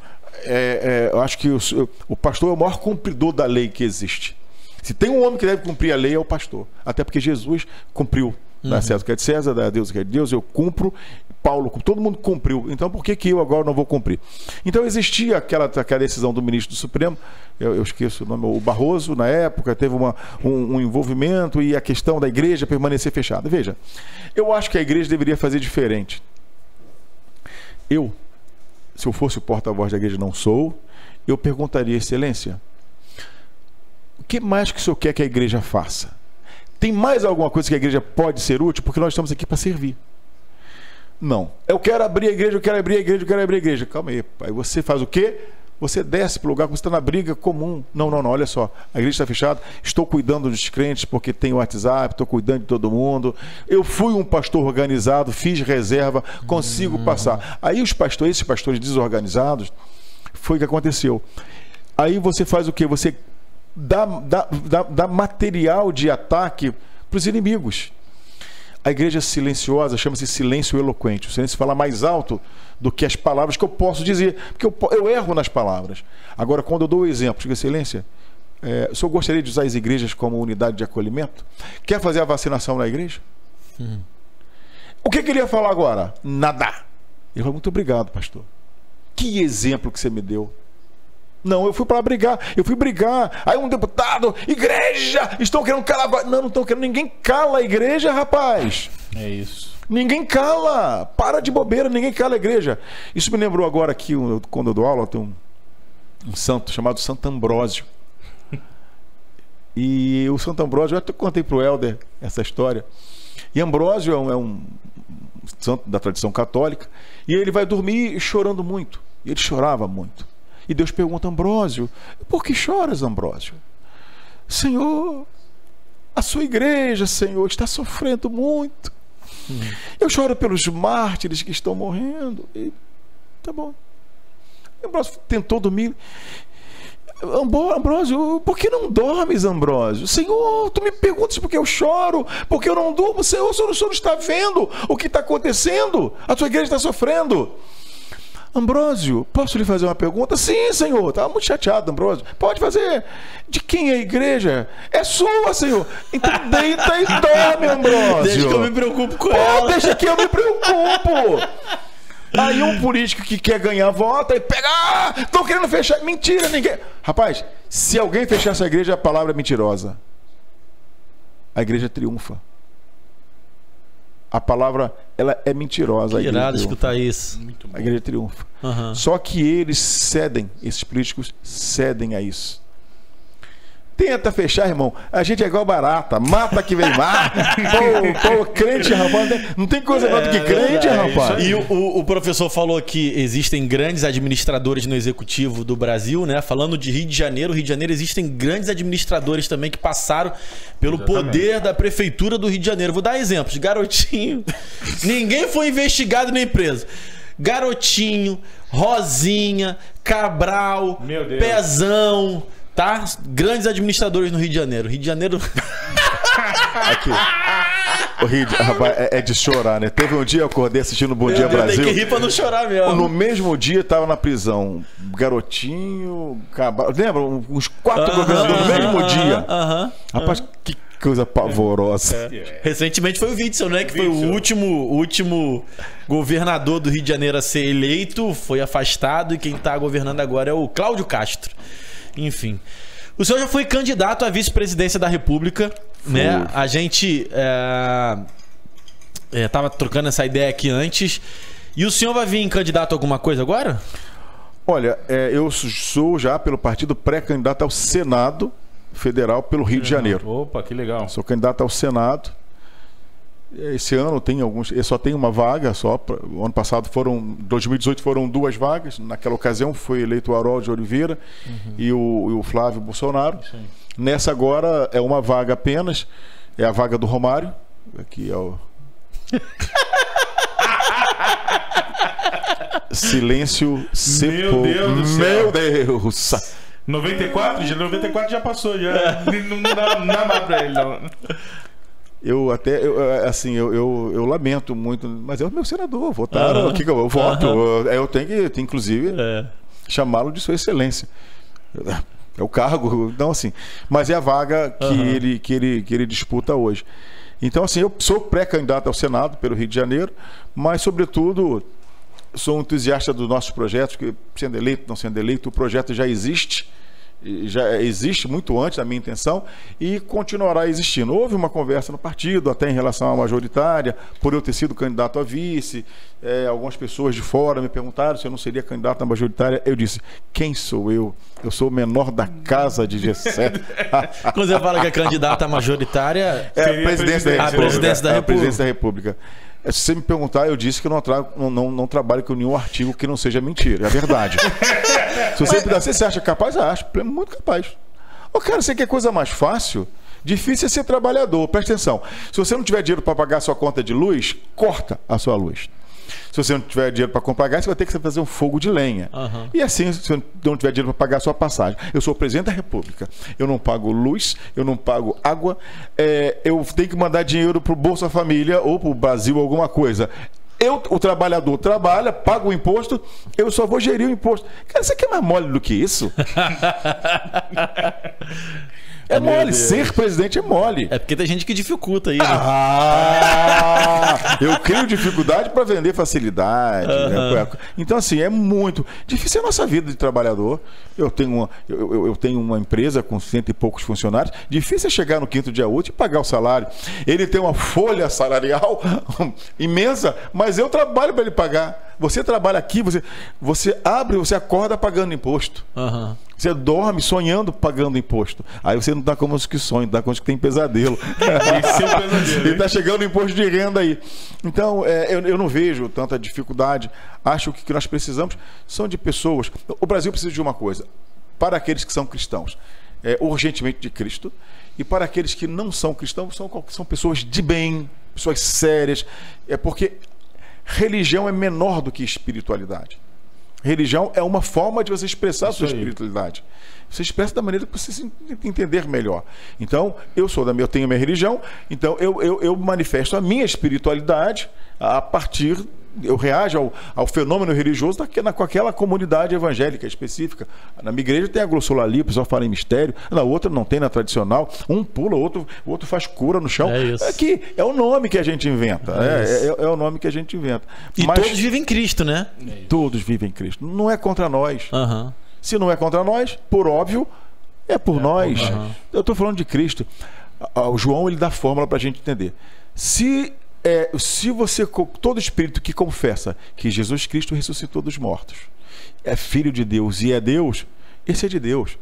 Speaker 3: Eu acho que o pastor é o maior cumpridor da lei que existe. Se tem um homem que deve cumprir a lei, é o pastor. Até porque Jesus cumpriu. Dá César o que é de César, dá a Deus o que é de Deus, eu cumpro. Paulo, todo mundo cumpriu. Então por que eu agora não vou cumprir? Então existia aquela decisão do ministro do Supremo, eu esqueço o nome, o Barroso, na época, teve um envolvimento e a questão da igreja permanecer fechada. Veja, eu acho que a igreja deveria fazer diferente. Se eu fosse o porta-voz da igreja, não sou, eu perguntaria: Excelência, o que mais que o senhor quer que a igreja faça? Tem mais alguma coisa que a igreja pode ser útil? Porque nós estamos aqui para servir. Não. Eu quero abrir a igreja, eu quero abrir a igreja, eu quero abrir a igreja. Calma aí. Aí você faz o quê? Você desce para o lugar que você está na briga comum. Não, olha só. A igreja está fechada. Estou cuidando dos crentes porque tem o WhatsApp, estou cuidando de todo mundo. Eu fui um pastor organizado, fiz reserva, consigo passar. Aí esses pastores desorganizados, foi o que aconteceu. Aí você faz o quê? Você dá material de ataque para os inimigos. A igreja silenciosa chama-se silêncio eloquente. O silêncio fala mais alto do que as palavras que eu posso dizer, porque eu erro nas palavras. Agora, quando eu dou o exemplo, digo: Excelência, o senhor gostaria de usar as igrejas como unidade de acolhimento? Quer fazer a vacinação na igreja? O que ele ia falar agora? Nada. Ele falou, muito obrigado, pastor. Que exemplo que você me deu. Não, eu fui para brigar. Eu fui brigar. Aí um deputado, igreja, estão querendo calar. Não, não estão querendo. Ninguém cala a igreja, rapaz.
Speaker 2: É isso.
Speaker 3: Ninguém cala. Para de bobeira, ninguém cala a igreja. Isso me lembrou agora aqui, quando eu dou aula, tem um santo chamado Santo Ambrósio. E o Santo Ambrósio, eu até contei para o Helder essa história. E Ambrósio é um santo da tradição católica. E ele vai dormir chorando muito. E ele chorava muito. E Deus pergunta, Ambrósio, por que choras, Ambrósio? Senhor, a sua igreja, Senhor, está sofrendo muito. Eu choro pelos mártires que estão morrendo. E tá bom. Ambrósio tentou dormir. Ambrósio, por que não dormes, Ambrósio? Senhor, tu me perguntas por que eu choro, por que eu não durmo. Senhor, o senhor não está vendo o que está acontecendo? A tua igreja está sofrendo. Ambrósio, posso lhe fazer uma pergunta? Sim, Senhor. Estava muito chateado, Ambrósio. Pode fazer. De quem é a igreja? É sua, Senhor. Então deita e dorme, Ambrósio.
Speaker 1: Deixa que eu me preocupo com ela.
Speaker 3: Deixa que eu me preocupo. Aí um político que quer ganhar voto e pega, estão querendo fechar. Mentira, ninguém. Rapaz, se alguém fechar essa igreja, a palavra é mentirosa. A igreja triunfa. A palavra, ela é mentirosa.
Speaker 1: Que irado escutar isso.
Speaker 3: A igreja triunfa. Só que eles cedem, esses políticos cedem a isso. Tenta fechar, irmão. A gente é igual barata. Mata que vem mata. Pô, crente, rapaz. Não tem coisa melhor do que crente, rapaz.
Speaker 1: E o professor falou que existem grandes administradores no executivo do Brasil, né? Falando de Rio de Janeiro, existem grandes administradores também que passaram pelo poder da prefeitura do Rio de Janeiro. Vou dar exemplos. Garotinho. Ninguém foi investigado na empresa. Garotinho, Rosinha, Cabral, Pezão. Tá? Grandes administradores no Rio de Janeiro. Rio de Janeiro.
Speaker 3: Aqui. O Rio de... Rapaz, é de chorar, né? Teve um dia eu acordei assistindo Bom Dia Brasil.
Speaker 1: Tem que rir pra não chorar mesmo.
Speaker 3: No mesmo dia tava na prisão Garotinho, Cabral. Lembra? Uns 4 governadores no mesmo dia. Rapaz, que coisa pavorosa.
Speaker 1: Recentemente foi o Witzel, né? Que foi o último governador do Rio de Janeiro a ser eleito, foi afastado e quem tá governando agora é o Cláudio Castro. Enfim. O senhor já foi candidato à vice-presidência da República, né? A gente tava trocando essa ideia aqui antes. E o senhor vai vir candidato a alguma coisa agora?
Speaker 3: Olha, eu sou já pelo partido pré-candidato ao Senado Federal pelo Rio de Janeiro.
Speaker 2: Opa, que legal.
Speaker 3: Sou candidato ao Senado. Esse ano tem alguns, eu só tenho uma vaga só. O ano passado 2018 foram 2 vagas. Naquela ocasião foi eleito o Harold de Oliveira e o Flávio Bolsonaro. Sim. Nessa agora é uma vaga apenas, é a vaga do Romário. Aqui é o silêncio sepulcro.
Speaker 2: Meu Deus do céu.
Speaker 3: Meu Deus.
Speaker 2: 94 já passou já. Não dá nada pra ele não.
Speaker 3: Eu lamento muito, mas é o meu senador, votaram, o que eu voto? Eu tenho que, inclusive, chamá-lo de Sua Excelência. É o cargo, então assim, mas é a vaga que ele disputa hoje. Então assim, eu sou pré-candidato ao Senado pelo Rio de Janeiro, mas sobretudo sou um entusiasta dos nossos projetos, que sendo eleito, não sendo eleito, o projeto já existe muito antes da minha intenção e continuará existindo. Houve uma conversa no partido até em relação à majoritária, por eu ter sido candidato a vice. Algumas pessoas de fora me perguntaram se eu não seria candidato à majoritária. Eu disse, quem sou eu? Eu sou o menor da casa de G7.
Speaker 1: Quando você fala que é candidato à majoritária,
Speaker 3: é a presidência da
Speaker 1: República.
Speaker 3: República. Se você me perguntar, eu disse que eu não trabalho com nenhum artigo que não seja mentira. É verdade. Se você me perguntar, você acha capaz? Acho, muito capaz. Ô, cara, você quer coisa mais fácil? Difícil é ser trabalhador. Presta atenção. Se você não tiver dinheiro para pagar a sua conta de luz, corta a sua luz. Se você não tiver dinheiro para comprar gás, você vai ter que fazer um fogo de lenha. E assim, se você não tiver dinheiro para pagar a sua passagem. Eu sou o presidente da República. Eu não pago luz, eu não pago água. Eu tenho que mandar dinheiro para o Bolsa Família ou para o Brasil, alguma coisa. O trabalhador trabalha, paga o imposto, eu só vou gerir o imposto. Cara, você quer mais mole do que isso? É mole. Ser presidente é mole.
Speaker 1: É porque tem gente que dificulta aí, né?
Speaker 3: Eu crio dificuldade para vender facilidade. Né? Então, assim, é muito difícil a nossa vida de trabalhador. Eu tenho uma empresa com 100 e poucos funcionários. Difícil é chegar no quinto dia útil e pagar o salário. Ele tem uma folha salarial imensa, mas eu trabalho para ele pagar. Você trabalha aqui, você abre, você acorda pagando imposto. Você dorme sonhando pagando imposto. Aí você não dá como os que sonham, dá como os que tem pesadelo.
Speaker 2: Esse é o pesadelo.
Speaker 3: E está chegando o imposto de renda aí. Então, eu não vejo tanta dificuldade. Acho que o que nós precisamos são de pessoas. O Brasil precisa de uma coisa. Para aqueles que são cristãos, urgentemente de Cristo. E para aqueles que não são cristãos, são pessoas de bem, pessoas sérias. Porque religião é menor do que espiritualidade. Religião é uma forma de você expressar a sua espiritualidade. Você expressa da maneira que você se entender melhor. Então, eu tenho a minha religião, então eu manifesto a minha espiritualidade a partir... Eu reajo ao fenômeno religioso com aquela comunidade evangélica específica. Na minha igreja tem a glossolalia, o pessoal fala em mistério. Na outra não tem, na tradicional. Um pula, o outro faz cura no chão. Aqui é o nome que a gente inventa. É o nome que a gente inventa.
Speaker 1: E todos vivem em Cristo, né?
Speaker 3: Todos vivem em Cristo. Não é contra nós. Se não é contra nós, por óbvio, é por nós. Eu estou falando de Cristo. O João, ele dá fórmula para a gente entender. Se você, todo espírito que confessa que Jesus Cristo ressuscitou dos mortos, é filho de Deus e é Deus, esse é de Deus.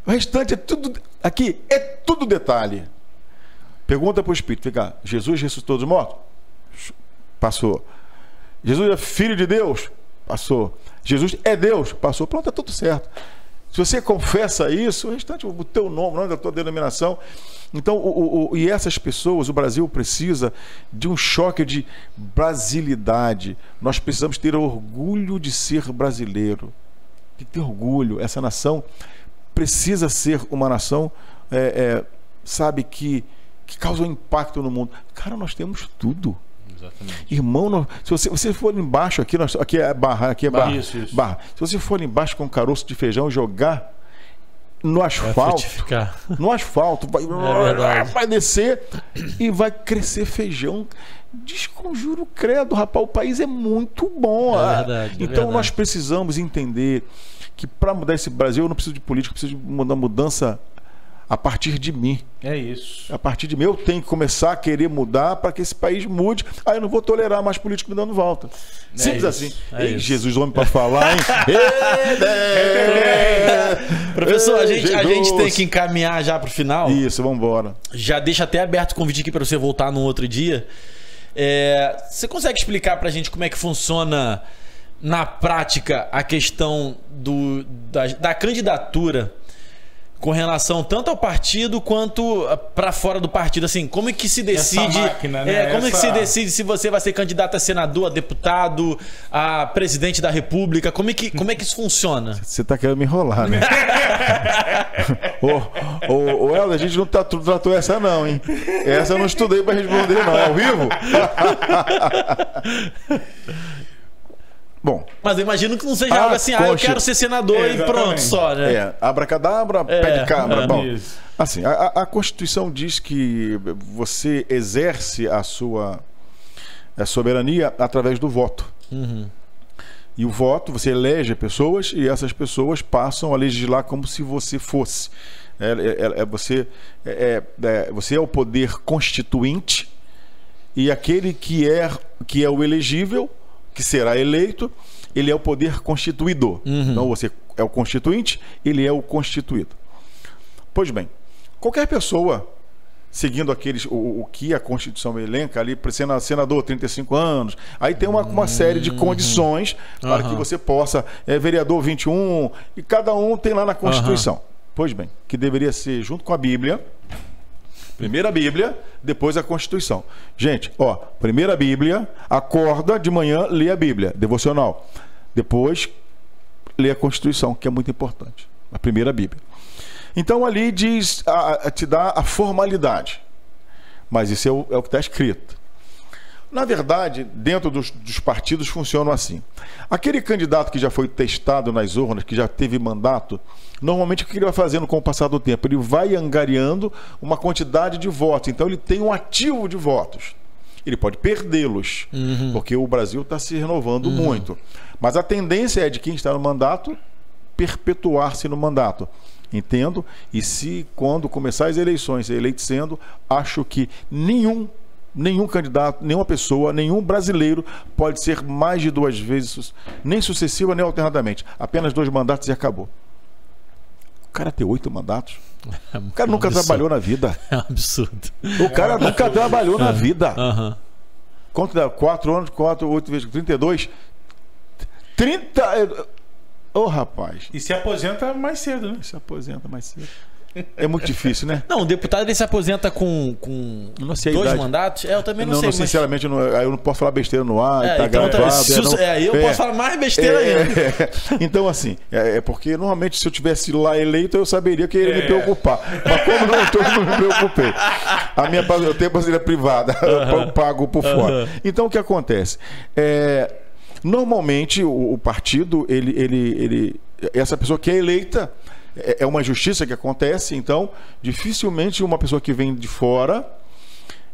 Speaker 3: O restante é tudo, aqui é tudo detalhe. Pergunta para o espírito, fica, Jesus ressuscitou dos mortos? Passou. Jesus é filho de Deus? Passou. Jesus é Deus? Passou. Pronto, está tudo certo. Se você confessa isso, o restante, o teu nome, o nome da tua denominação. Então, e essas pessoas, o Brasil precisa de um choque de brasilidade. Nós precisamos ter orgulho de ser brasileiro. Tem que ter orgulho. Essa nação precisa ser uma nação, sabe, que causa um impacto no mundo. Cara, nós temos tudo. Exatamente. Irmão, se você for embaixo, aqui é barra, isso. Barra. Se você for embaixo com um caroço de feijão e jogar no asfalto, vai descer e vai crescer feijão. Desconjuro o credo, rapaz, o país é muito bom. Então nós precisamos entender que para mudar esse Brasil eu não preciso de política, eu preciso de uma mudança a partir de mim.
Speaker 2: É isso.
Speaker 3: A partir de mim eu tenho que começar a querer mudar para que esse país mude. Aí eu não vou tolerar mais político me dando volta. Simples assim. Ei, Jesus, homem para falar, hein?
Speaker 1: Professor, a gente tem que encaminhar já para o final.
Speaker 3: Isso, vamos embora.
Speaker 1: Já deixa até aberto o convite aqui para você voltar num outro dia. Você consegue explicar para a gente como é que funciona na prática a questão da candidatura com relação tanto ao partido quanto para fora do partido, assim, como é que se decide, máquina, né? Como é que se decide se você vai ser candidato a senador, a deputado, a presidente da república, como é que isso funciona?
Speaker 3: Você tá querendo me enrolar, né? Ô, Helder, a gente não tratou essa não, hein? Essa eu não estudei para responder não, é ao vivo? Bom,
Speaker 1: mas eu imagino que não seja algo assim, eu quero ser senador e pronto, só, né?
Speaker 3: Abracadabra, pé de cabra. Bom, assim, a Constituição diz que você exerce a sua soberania através do voto. E o voto, você elege pessoas e essas pessoas passam a legislar como se você fosse. Você é o poder constituinte e aquele que é o elegível, que será eleito, ele é o poder constituidor. Então você é o constituinte, ele é o constituído. Pois bem, qualquer pessoa, seguindo o que a Constituição elenca ali, para ser senador, 35 anos, aí tem uma série de condições para que você possa, vereador 21, e cada um tem lá na Constituição. Pois bem, que deveria ser junto com a Bíblia. Primeira Bíblia, depois a Constituição. Gente, primeira Bíblia, acorda de manhã, lê a Bíblia, devocional. Depois, lê a Constituição, que é muito importante. A primeira Bíblia. Então, ali diz, te dá a formalidade. Mas isso é o que está escrito. Na verdade, dentro dos partidos funcionam assim. Aquele candidato que já foi testado nas urnas, que já teve mandato, normalmente o que ele vai fazendo com o passar do tempo? Ele vai angariando uma quantidade de votos. Então ele tem um ativo de votos. Ele pode perdê-los, porque o Brasil está se renovando muito. Mas a tendência é de quem está no mandato perpetuar-se no mandato. Entendo? E se quando começar as eleições, eleito sendo, acho que nenhum candidato, nenhuma pessoa, nenhum brasileiro pode ser mais de 2 vezes, nem sucessiva nem alternadamente. Apenas 2 mandatos e acabou. O cara ter 8 mandatos. O cara nunca trabalhou na vida.
Speaker 1: É um absurdo.
Speaker 3: O cara nunca trabalhou na vida. Quanto dá? 4 anos, 4, 8 vezes 32? 30. Ô, rapaz.
Speaker 2: E se aposenta mais cedo, né?
Speaker 3: Se aposenta mais cedo. É muito difícil, né?
Speaker 1: Não, o deputado ele se aposenta com
Speaker 3: não sei
Speaker 1: 2 mandatos? Eu também não sei.
Speaker 3: Sinceramente, eu não posso falar besteira no ar, tá
Speaker 1: então,
Speaker 3: gravado.
Speaker 1: Eu posso falar mais besteira ainda.
Speaker 3: Então, assim, porque normalmente se eu tivesse lá eleito, eu saberia que ia me preocupar. Mas como não estou, não me preocupei. Eu tenho aposentadoria privada, eu pago por fora. Então, o que acontece? Normalmente, o partido, essa pessoa que é eleita, é uma injustiça que acontece, então dificilmente uma pessoa que vem de fora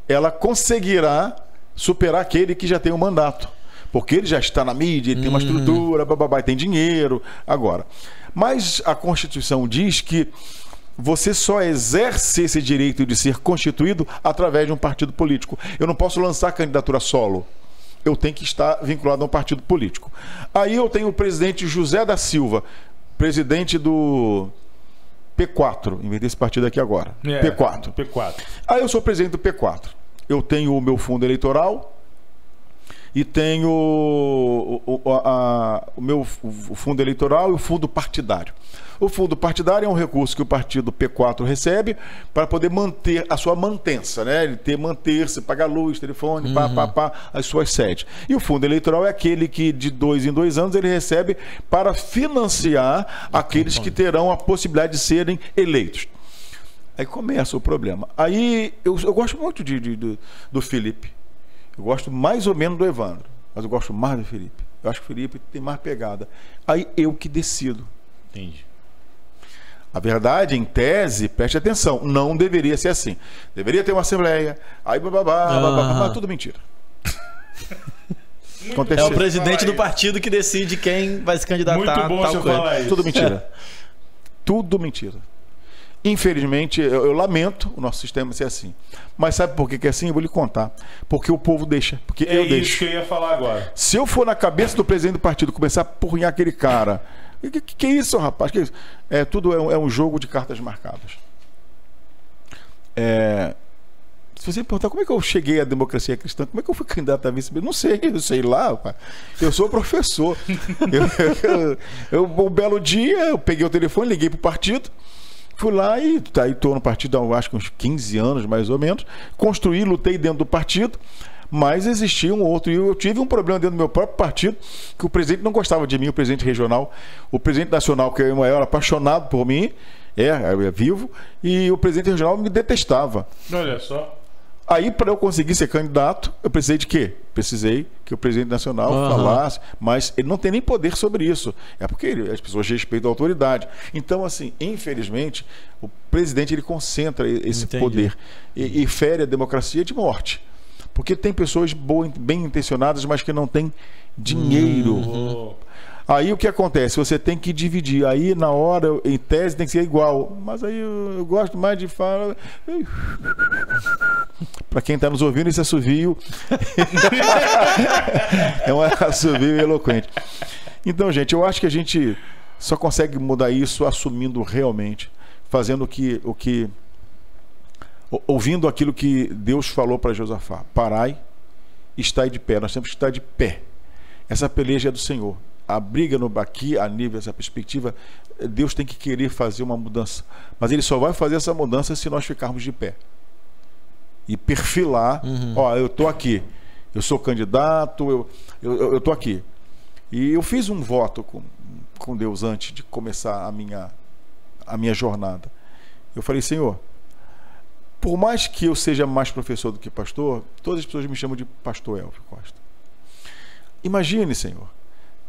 Speaker 3: ela conseguirá superar aquele que já tem um mandato, porque ele já está na mídia, ele tem uma estrutura, tem dinheiro agora. Mas a Constituição diz que você só exerce esse direito de ser constituído através de um partido político. Eu não posso lançar candidatura solo. Eu tenho que estar vinculado a um partido político. Aí eu tenho o presidente José da Silva, presidente do P4, em vez desse partido aqui agora. P4. Aí eu sou presidente do P4. Eu tenho o meu fundo eleitoral e tenho o meu fundo eleitoral e o fundo partidário. O fundo partidário é um recurso que o partido P4 recebe para poder manter a sua mantença, né? Ele manter-se, pagar luz, telefone, as suas sedes. E o fundo eleitoral é aquele que de 2 em 2 anos ele recebe para financiar aqueles que terão a possibilidade de serem eleitos. Aí começa o problema. Aí eu gosto muito do Felipe. Eu gosto mais ou menos do Evandro, mas eu gosto mais do Felipe. Eu acho que o Felipe tem mais pegada. Aí eu que decido.
Speaker 2: Entendi.
Speaker 3: A verdade, em tese, preste atenção, não deveria ser assim. Deveria ter uma assembleia, aí mas tudo mentira.
Speaker 1: É o presidente do partido que decide quem vai se candidatar.
Speaker 2: Muito bom você falar isso.
Speaker 3: Tudo mentira. Tudo mentira. Infelizmente, eu lamento o nosso sistema ser assim. Mas sabe por que é assim? Eu vou lhe contar. Porque o povo deixa. Porque eu deixo. É
Speaker 2: isso que eu ia falar agora.
Speaker 3: Se eu for na cabeça do presidente do partido começar a porrinhar aquele cara... Que é isso, rapaz? Que é isso? Tudo é um jogo de cartas marcadas. Se você me perguntar como é que eu cheguei à democracia cristã, como é que eu fui candidato a vice? Não sei, eu sei lá, rapaz. Eu sou professor. Um belo dia, eu peguei o telefone, liguei pro partido, fui lá e estou no partido há acho que uns 15 anos, mais ou menos. Construí, lutei dentro do partido. Mas existia um outro, e eu tive um problema dentro do meu próprio partido, que o presidente não gostava de mim, o presidente regional, o presidente nacional, que é o maior apaixonado por mim, é vivo, e o presidente regional me detestava.
Speaker 2: Olha só.
Speaker 3: Aí, para eu conseguir ser candidato, eu precisei de quê? Precisei que o presidente nacional falasse, mas ele não tem nem poder sobre isso. É porque as pessoas respeitam a autoridade. Então, assim, infelizmente, o presidente ele concentra esse poder e fere a democracia de morte. Porque tem pessoas bem intencionadas, mas que não têm dinheiro. Aí o que acontece? Você tem que dividir. Aí na hora, em tese, tem que ser igual. Mas aí eu gosto mais de falar. Para quem está nos ouvindo, esse assovio é um assovio eloquente. Então, gente, eu acho que a gente só consegue mudar isso assumindo realmente, fazendo ouvindo aquilo que Deus falou para Josafá: parai, estai de pé. Nós temos que estar de pé. Essa peleja é do Senhor. A briga aqui, a nível dessa perspectiva, Deus tem que querer fazer uma mudança. Mas Ele só vai fazer essa mudança se nós ficarmos de pé. E perfilar, eu estou aqui. Eu sou candidato, eu estou aqui. E eu fiz um voto com Deus antes de começar a minha jornada. Eu falei: Senhor, Por mais que eu seja mais professor do que pastor, todas as pessoas me chamam de pastor Elvio Costa. Imagine, Senhor,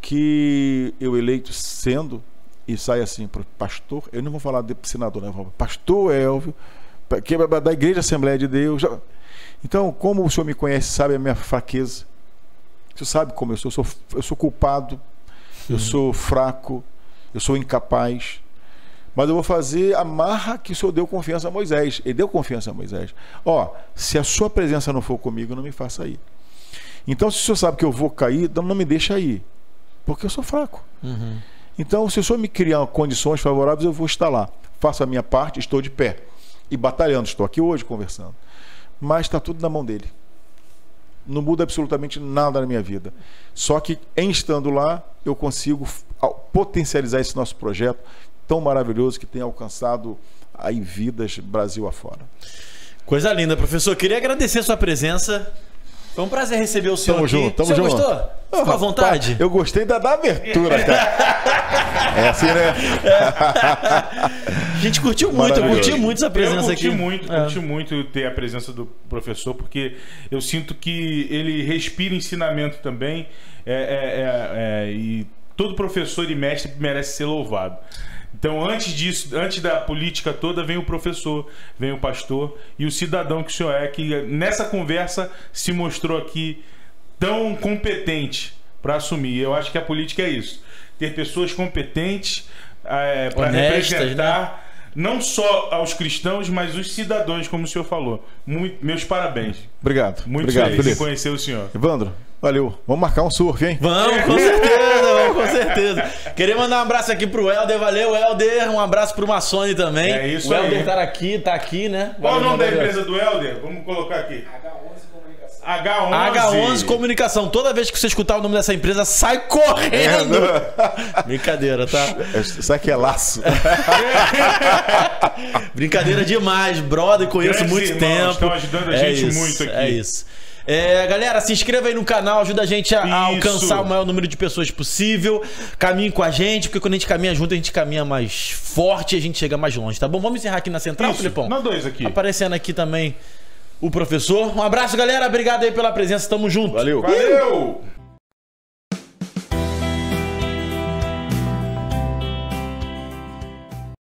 Speaker 3: que eu eleito sendo e sai assim, pastor, eu não vou falar de senador, né? Pastor Elvio, que é da Igreja Assembleia de Deus. Então, como o Senhor me conhece, sabe a minha fraqueza, o Senhor sabe como eu sou culpado, eu sou fraco, eu sou incapaz. Mas eu vou fazer a marra que o Senhor deu confiança a Moisés. Ele deu confiança a Moisés. Ó, se a sua presença não for comigo, não me faça ir. Então, se o Senhor sabe que eu vou cair, então não me deixa ir. Porque eu sou fraco. Então, se o Senhor me criar condições favoráveis, eu vou estar lá. Faço a minha parte, estou de pé. E batalhando. Estou aqui hoje conversando. Mas está tudo na mão dele. Não muda absolutamente nada na minha vida. Só que, em estando lá, eu consigo potencializar esse nosso projeto tão maravilhoso que tem alcançado aí vidas Brasil afora.
Speaker 1: Coisa linda, professor. Queria agradecer a sua presença. Foi um prazer receber o senhor
Speaker 3: Tamo
Speaker 1: aqui.
Speaker 3: junto, tamo
Speaker 1: o senhor
Speaker 3: junto.
Speaker 1: Gostou? Ficou à vontade?
Speaker 3: Eu gostei da abertura, cara. É assim, né?
Speaker 1: A gente curtiu muito, eu curti muito essa presença aqui.
Speaker 2: Curti muito ter a presença do professor, porque eu sinto que ele respira ensinamento também, e todo professor e mestre merece ser louvado. Então, antes disso, antes da política toda, vem o professor, vem o pastor e o cidadão que o senhor é, que nessa conversa se mostrou aqui tão competente para assumir. Eu acho que a política é isso. Ter pessoas competentes para representar, né? Não só aos cristãos, mas os cidadãos, como o senhor falou. Meus parabéns.
Speaker 3: Obrigado.
Speaker 2: Muito
Speaker 3: obrigado,
Speaker 2: feliz
Speaker 3: Felipe.
Speaker 2: em conhecer o senhor.
Speaker 3: Evandro, valeu. Vamos marcar um surf, hein?
Speaker 1: Vamos, com certeza, vamos, com certeza. Queria mandar um abraço aqui pro Helder. Valeu, Helder. Um abraço pro Massone também.
Speaker 2: É isso
Speaker 1: o Helder
Speaker 2: aí.
Speaker 1: tá aqui, né?
Speaker 2: Qual o nome da empresa do Helder? Vamos colocar aqui.
Speaker 1: H11 Comunicação. Toda vez que você escutar o nome dessa empresa, sai correndo. Brincadeira, tá?
Speaker 3: Sabe que é laço.
Speaker 1: Brincadeira demais, brother. Conheço muito tempo.
Speaker 2: Estão ajudando a gente muito aqui.
Speaker 1: É isso. Galera, se inscreva aí no canal, ajuda a gente a alcançar o maior número de pessoas possível. Caminhe com a gente, porque quando a gente caminha junto, a gente caminha mais forte e a gente chega mais longe, tá bom? Vamos encerrar aqui na central, Filipão?
Speaker 2: Nós dois aqui.
Speaker 1: Aparecendo aqui também o professor. Um abraço, galera. Obrigado aí pela presença. Tamo junto.
Speaker 3: Valeu.
Speaker 2: Valeu!